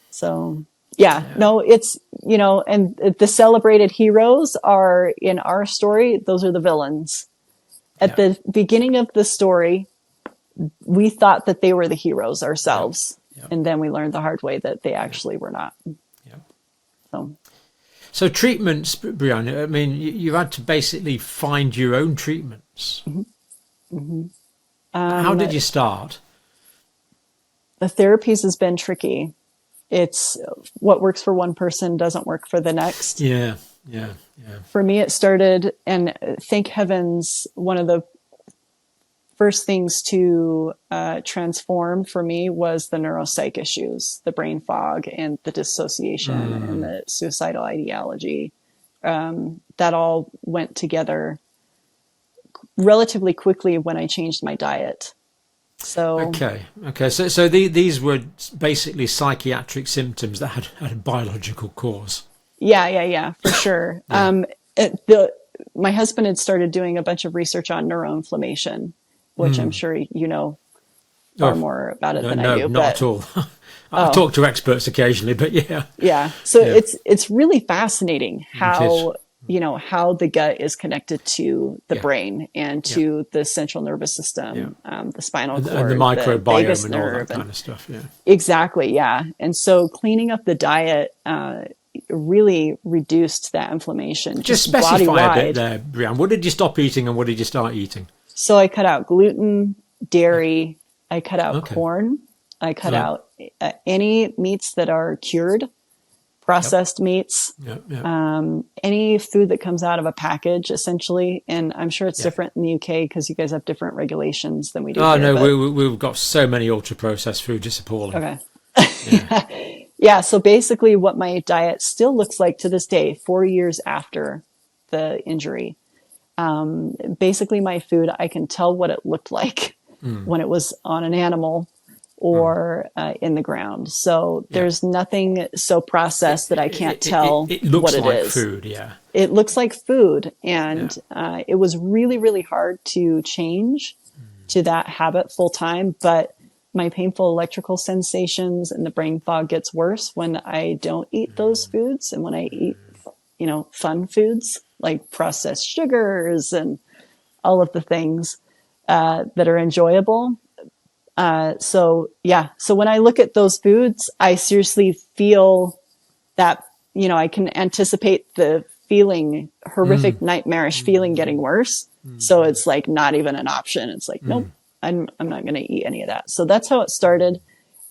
So, no, it's, and the celebrated heroes are in our story. Those are the villains. At the beginning of the story, we thought that they were the heroes ourselves. Yeah. And then we learned the hard way that they actually were not. Yeah. So treatments, Brianne, I mean, you had to basically find your own treatments. Mm-hmm. Mm-hmm. How did you start? The therapies has been tricky. It's what works for one person doesn't work for the next. Yeah. For me, it started, and thank heavens, one of the first things to transform for me was the neuropsych issues, the brain fog and the dissociation and the suicidal ideology. That all went together relatively quickly when I changed my diet. So okay. So these were basically psychiatric symptoms that had a biological cause. Yeah, for sure. My husband had started doing a bunch of research on neuroinflammation, which I'm sure you know far more about it than I do. No, not at all. I talk to experts occasionally, but yeah. Yeah. So it's really fascinating how how the gut is connected to the brain and to the central nervous system, the spinal cord, and the microbiome vagus and all nerve, that kind of stuff. Yeah. Exactly. Yeah. And so cleaning up the diet really reduced that inflammation. Just specify a bit there, Brianne. What did you stop eating and what did you start eating? So I cut out gluten, dairy. I cut out corn. I cut out any meats that are cured. processed meats, Yep. any food that comes out of a package, essentially. And I'm sure it's different in the UK because you guys have different regulations than we do Oh, here. no, we've got so many ultra-processed foods, it's appalling. Okay. Yeah. Yeah. So basically what my diet still looks like to this day, 4 years after the injury. Basically my food, I can tell what it looked like when it was on an animal or in the ground. So there's nothing so processed that I can't tell it looks what it like is. food, yeah. It looks like food. And it was really, really hard to change to that habit full time. But my painful electrical sensations and the brain fog gets worse when I don't eat those foods and when I eat, fun foods like processed sugars and all of the things that are enjoyable. So when I look at those foods, I seriously feel that, I can anticipate the feeling, horrific, nightmarish feeling getting worse. So it's like not even an option. It's like, nope, I'm not going to eat any of that. So that's how it started.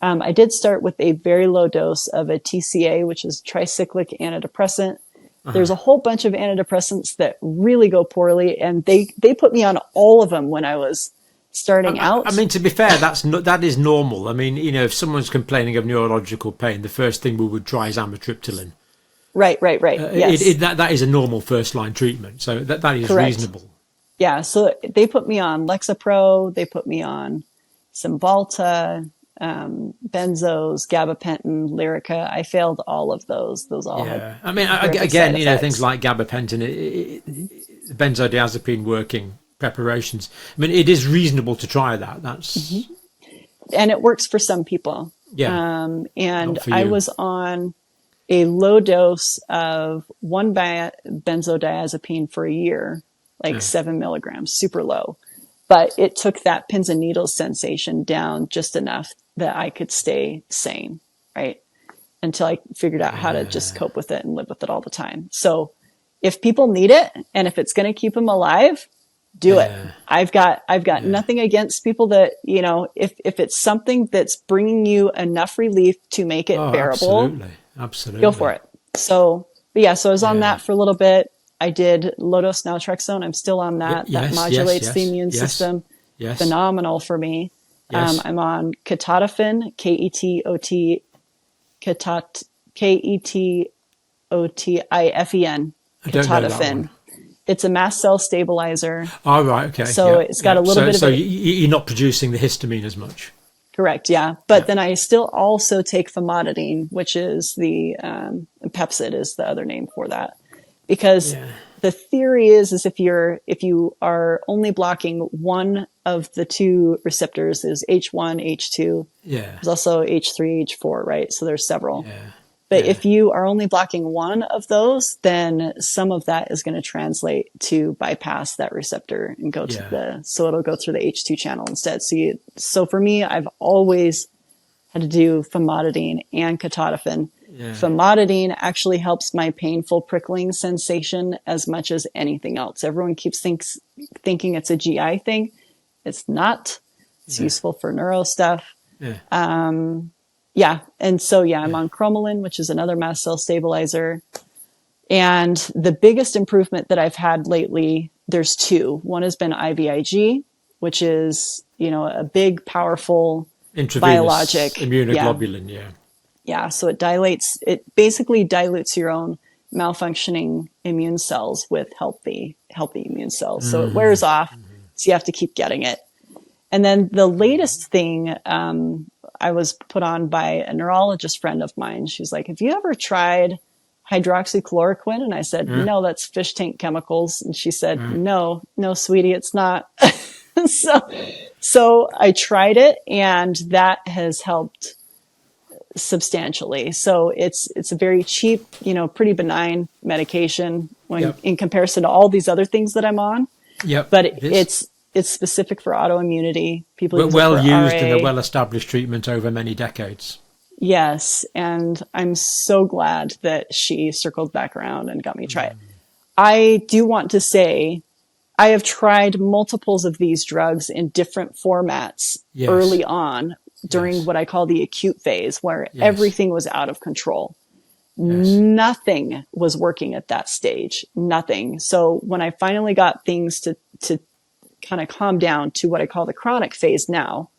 I did start with a very low dose of a TCA, which is tricyclic antidepressant. There's a whole bunch of antidepressants that really go poorly, and they put me on all of them when I was starting out. I mean, to be fair, that is normal. I mean, if someone's complaining of neurological pain, the first thing we would try is amitriptyline. Right. Yes. That is a normal first line treatment, so that is Correct. reasonable. Yeah, so they put me on Lexapro, they put me on Cymbalta, benzos, gabapentin, Lyrica. I failed all of those. Those all had I mean, horrific again, side effects. things like gabapentin, benzodiazepine working preparations. I mean, it is reasonable to try that. That's and it works for some people. Yeah. And Not for I you. was on a low dose of one benzodiazepine for a year, like 7 milligrams, super low. But it took that pins and needles sensation down just enough that I could stay sane, right? Until I figured out how to just cope with it and live with it all the time. So if people need it and if it's going to keep them alive, do it. I've got nothing against people that, if it's something that's bringing you enough relief to make it bearable, absolutely, go for it. So I was on that for a little bit. I did low-dose naltrexone. I'm still on that. That modulates the immune system. Yes. Phenomenal for me. Yes. I'm on ketotifen, Ketotifen, I don't know that ketotifen. one. It's a mast cell stabilizer. Oh, right, okay. So it's got a little bit of So you're not producing the histamine as much. Correct, yeah. But then I still also take famotidine, which is the Pepcid is the other name for that. Because the theory is if you are only blocking one of the two receptors, is H1, H2. Yeah. There's also H3, H4, right? So there's several. Yeah. But if you are only blocking one of those, then some of that is going to translate to bypass that receptor and go to so it'll go through the H2 channel instead. So for me, I've always had to do famotidine and ketotifen. Yeah. Famotidine actually helps my painful prickling sensation as much as anything else. Everyone keeps thinking it's a GI thing. It's not. It's useful for neuro stuff. Yeah. And so, I'm on cromolyn, which is another mast cell stabilizer. And the biggest improvement that I've had lately, there's two. One has been IVIG, which is, a big, powerful biologic immunoglobulin. Yeah. So it basically dilutes your own malfunctioning immune cells with healthy immune cells. So it wears off. So you have to keep getting it. And then the latest thing, I was put on by a neurologist friend of mine. She's like, have you ever tried hydroxychloroquine? And I said, no, that's fish tank chemicals. And she said, no, sweetie, it's not. So I tried it and that has helped substantially. So it's a very cheap, pretty benign medication in comparison to all these other things that I'm on. Yep. But it's specific for autoimmunity. People use well it for used RA. and a well-established treatment over many decades. Yes, and I'm so glad that she circled back around and got me to try it. I do want to say I have tried multiples of these drugs in different formats early on during what I call the acute phase, where everything was out of control. Nothing was working at that stage. Nothing. So when I finally got things to kind of calm down to what I call the chronic phase now,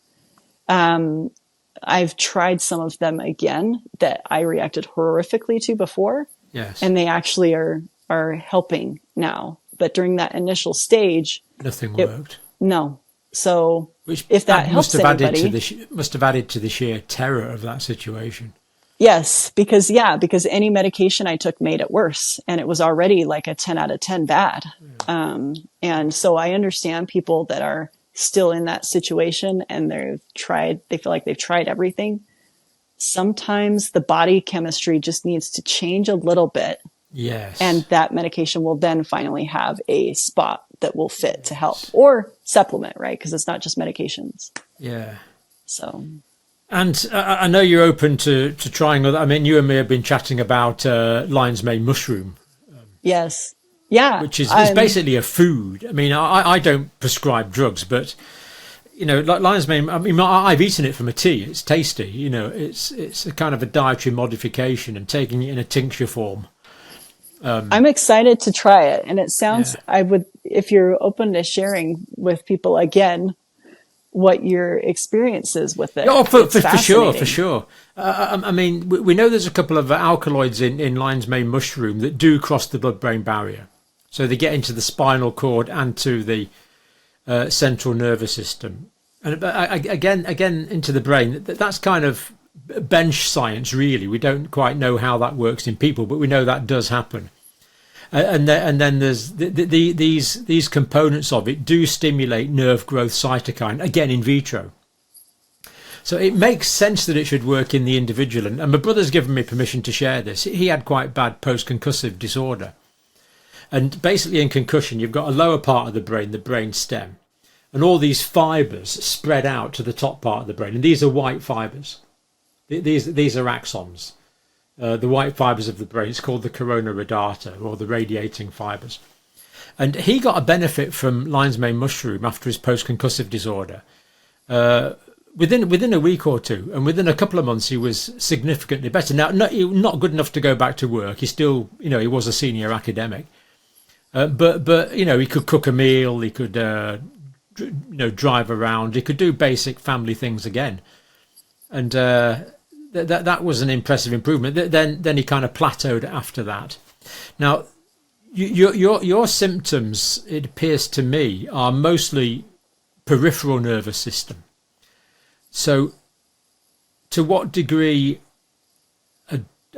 I've tried some of them again that I reacted horrifically to before. Yes. And they actually are helping now. But during that initial stage, nothing worked. No. So which if that helps anybody, must have added to the sheer terror of that situation. Yes, because any medication I took made it worse, and it was already like a 10 out of 10 bad. And so I understand people that are still in that situation and they feel like they've tried everything. Sometimes the body chemistry just needs to change a little bit. Yes. And that medication will then finally have a spot that will fit to help, or supplement, right? Because it's not just medications. Yeah. So. And I know you're open to trying other. I mean, you and me have been chatting about lion's mane mushroom. Yes. Yeah. Which is basically a food. I mean, I don't prescribe drugs, but like lion's mane. I mean, I've eaten it from a tea. It's tasty. It's a kind of a dietary modification, and taking it in a tincture form. I'm excited to try it, and it sounds. I would, if you're open to sharing with people again what your experience is with it. Oh, for sure. I mean, we know there's a couple of alkaloids in lion's mane mushroom that do cross the blood-brain barrier. So they get into the spinal cord and to the central nervous system. And again, into the brain. That's kind of bench science, really. We don't quite know how that works in people, but we know that does happen. And then there's these components of it do stimulate nerve growth cytokine, again in vitro. So it makes sense that it should work in the individual. And my brother's given me permission to share this. He had quite bad post-concussive disorder. And basically in concussion, you've got a lower part of the brain stem, and all these fibres spread out to the top part of the brain. And these are white fibres. These are axons. The white fibres of the brain. It's called the corona radiata, or the radiating fibres. And he got a benefit from lion's mane mushroom after his post-concussive disorder. Within a week or two, and within a couple of months, he was significantly better. Now, not good enough to go back to work. He still, he was a senior academic, but he could cook a meal. He could, drive around. He could do basic family things again, and that was an impressive improvement. Then he kind of plateaued after that. Now, your symptoms, it appears to me, are mostly peripheral nervous system. So, to what degree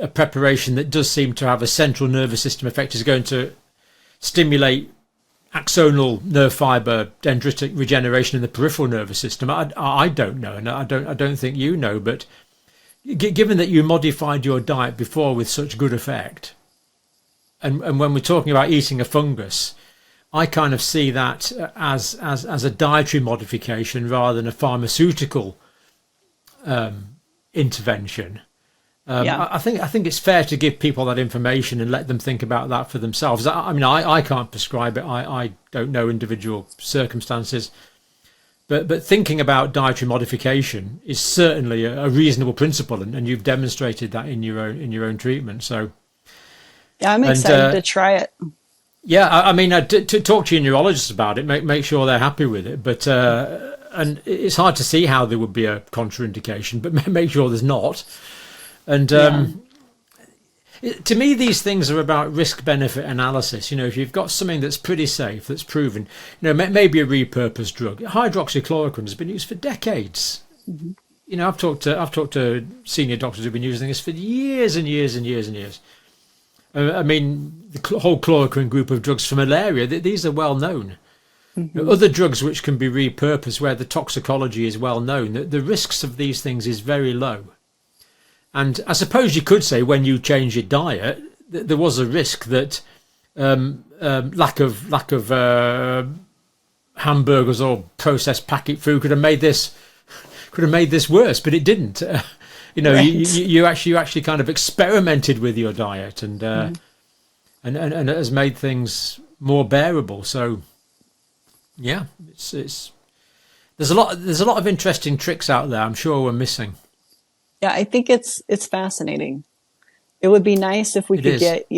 a preparation that does seem to have a central nervous system effect is going to stimulate axonal nerve fiber dendritic regeneration in the peripheral nervous system, I don't know, and I don't think you know. But given that you modified your diet before with such good effect, and when we're talking about eating a fungus, I kind of see that as a dietary modification rather than a pharmaceutical intervention. I think it's fair to give people that information and let them think about that for themselves. I mean, I can't prescribe it. I don't know individual circumstances, but thinking about dietary modification is certainly a reasonable principle, and you've demonstrated that in your own treatment. So, yeah, I'm excited to try it. Yeah, I mean, to talk to your neurologist about it, make sure they're happy with it. But and it's hard to see how there would be a contraindication, but make sure there's not. And to me, these things are about risk-benefit analysis. If you've got something that's pretty safe, that's proven, maybe a repurposed drug. Hydroxychloroquine has been used for decades. Mm-hmm. I've talked to senior doctors who've been using this for years and years and years and years. I mean, the whole chloroquine group of drugs for malaria, these are well known. Mm-hmm. Other drugs which can be repurposed, where the toxicology is well known, the risks of these things is very low. And I suppose you could say when you change your diet, there was a risk that lack of hamburgers or processed packet food could have made this worse, but it didn't. Right. You actually kind of experimented with your diet, and it has made things more bearable. So, yeah, it's there's a lot of interesting tricks out there. I'm sure we're missing. Yeah, I think it's fascinating. It would be nice if we could is. get,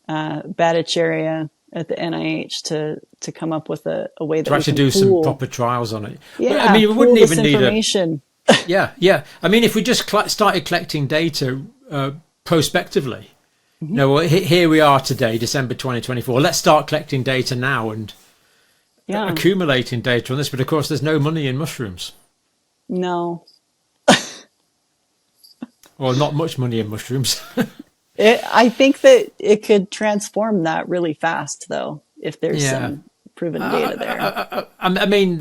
Bhattacharya at the NIH to come up with a way that To we actually can do some pool. proper trials on it. Yeah, But, I mean, we pool wouldn't this even need information. Yeah. I mean, if we just started collecting data prospectively, well, here we are today, December 2024. Let's start collecting data now and accumulating data on this. But of course, there's no money in mushrooms. No. Or not much money in mushrooms. I think that it could transform that really fast, though, if there's some proven data there. I mean,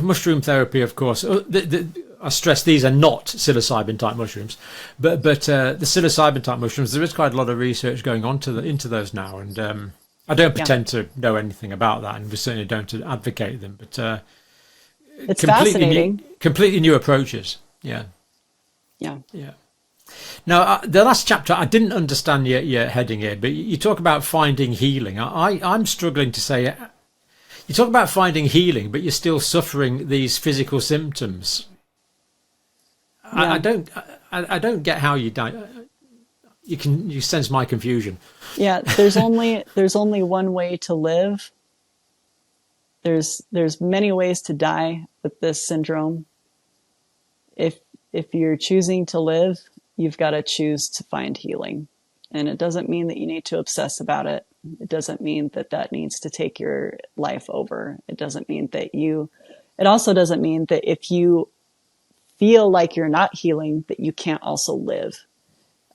mushroom therapy, of course. I stress these are not psilocybin type mushrooms, but the psilocybin type mushrooms, there is quite a lot of research going on into those now, and I don't pretend to know anything about that, and we certainly don't advocate them. But it's fascinating. Completely new approaches. Yeah. Now, the last chapter, I didn't understand your heading here, but you talk about finding healing. I'm struggling to say, you talk about finding healing, but you're still suffering these physical symptoms. Yeah. I don't get how you die. You sense my confusion. Yeah, there's only one way to live. There's many ways to die with this syndrome. If you're choosing to live, you've got to choose to find healing. And it doesn't mean that you need to obsess about it. It doesn't mean that needs to take your life over. It doesn't mean it also doesn't mean that if you feel like you're not healing, that you can't also live.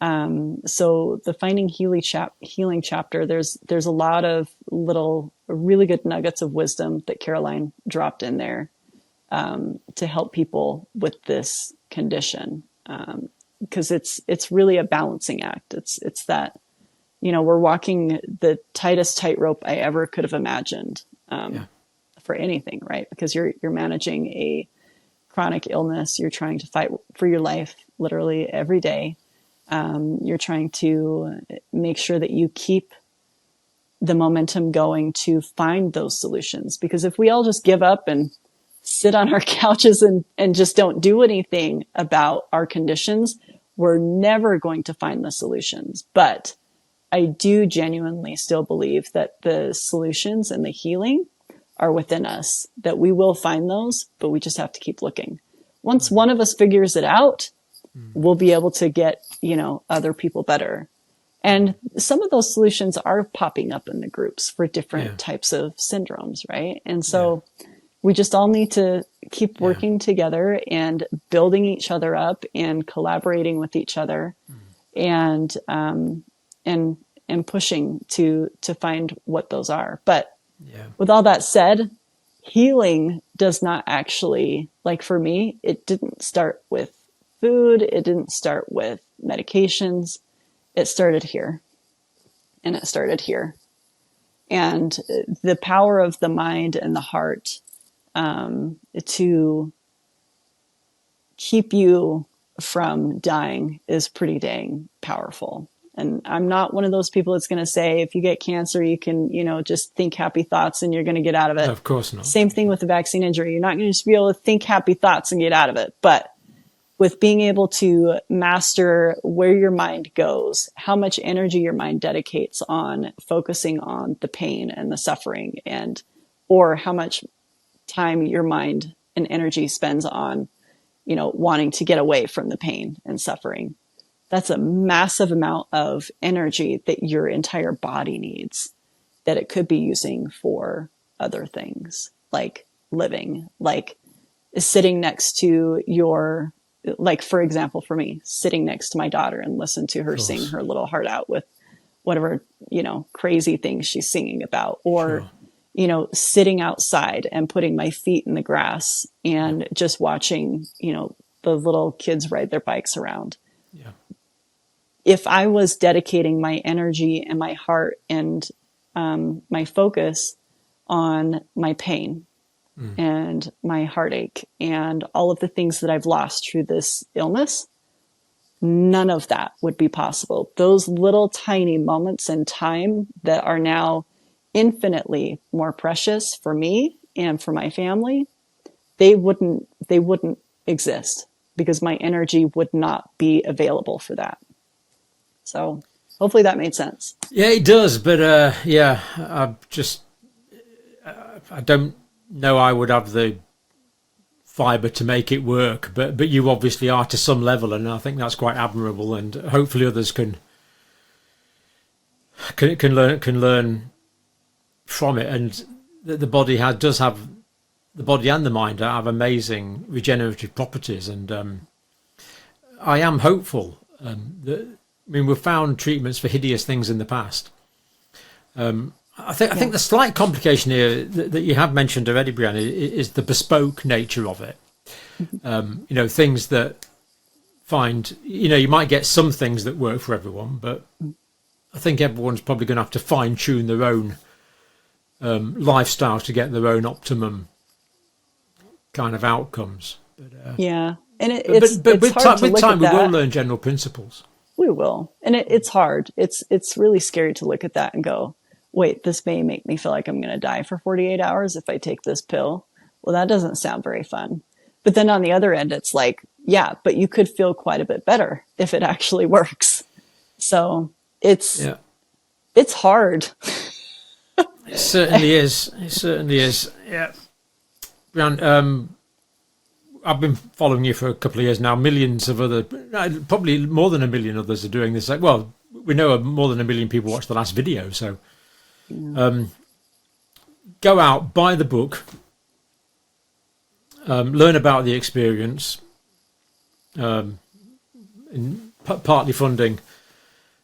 So the finding healing chapter, there's a lot of little really good nuggets of wisdom that Caroline dropped in there, to help people with this condition. Because it's really a balancing act. It's that, we're walking the tightest tightrope I ever could have imagined, for anything, right? Because you're managing a chronic illness. You're trying to fight for your life literally every day. You're trying to make sure that you keep the momentum going to find those solutions. Because if we all just give up and sit on our couches and just don't do anything about our conditions, we're never going to find the solutions. But I do genuinely still believe that the solutions and the healing are within us, that we will find those, but we just have to keep looking. Once one of us figures it out, we'll be able to get, other people better. And some of those solutions are popping up in the groups for different types of syndromes, right? And so we just all need to keep working together and building each other up and collaborating with each other, and pushing to find what those are. But with all that said, healing does not actually, like for me, it didn't start with food. It didn't start with medications. It started here, and it started here. And the power of the mind and the heart, to keep you from dying is pretty dang powerful. And I'm not one of those people that's going to say, if you get cancer, you can, just think happy thoughts and you're going to get out of it. No, of course not. Same thing with the vaccine injury. You're not going to just be able to think happy thoughts and get out of it. But with being able to master where your mind goes, how much energy your mind dedicates on focusing on the pain and the suffering, or how much time your mind and energy spends on, wanting to get away from the pain and suffering. That's a massive amount of energy that your entire body needs, that it could be using for other things, like living, like sitting next to for example, for me, sitting next to my daughter and listen to her sing her little heart out with whatever, crazy things she's singing about, or, sitting outside and putting my feet in the grass and just watching, the little kids ride their bikes around. Yeah. If I was dedicating my energy and my heart and my focus on my pain and my heartache and all of the things that I've lost through this illness, none of that would be possible. Those little tiny moments in time that are now infinitely more precious for me and for my family, they wouldn't exist, because my energy would not be available for that. So hopefully that made sense. Yeah, it does. But yeah, I don't know I would have the fibre to make it work. But you obviously are to some level, and I think that's quite admirable. And hopefully others can learn from it. And the body does have, the body and the mind have amazing regenerative properties. And I am hopeful. We've found treatments for hideous things in the past. I think the slight complication here that you have mentioned already, Brianne, is the bespoke nature of it. Things that you might get some things that work for everyone, but I think everyone's probably going to have to fine tune their own lifestyle to get their own optimum kind of outcomes. But, yeah, and but with hard time, we will learn general principles. We will, and it's hard. It's really scary to look at that and go, wait, this may make me feel like I'm going to die for 48 hours if I take this pill. Well, that doesn't sound very fun. But then on the other end, it's like, yeah, but you could feel quite a bit better if it actually works. So it's hard. It certainly is. It certainly is. Yeah. Brianne, I've been following you for a couple of years now. Millions of other, probably more than 1 million others are doing this. Well, we know more than 1 million people watched the last video. So go out, buy the book, learn about the experience, partly funding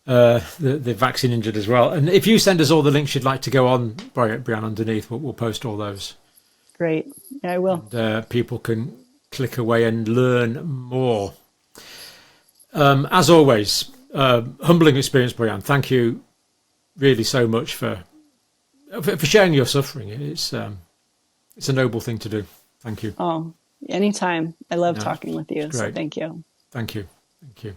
the Vaccine Injured as well. And if you send us all the links you'd like to go on, Brianne, underneath, we'll post all those. Great. Yeah, I will. And people can click away and learn more. As always, humbling experience, Brianne. Thank you really so much for sharing your suffering. It's a noble thing to do. Thank you. Oh, anytime. I love talking with you. So thank you. Thank you. Thank you.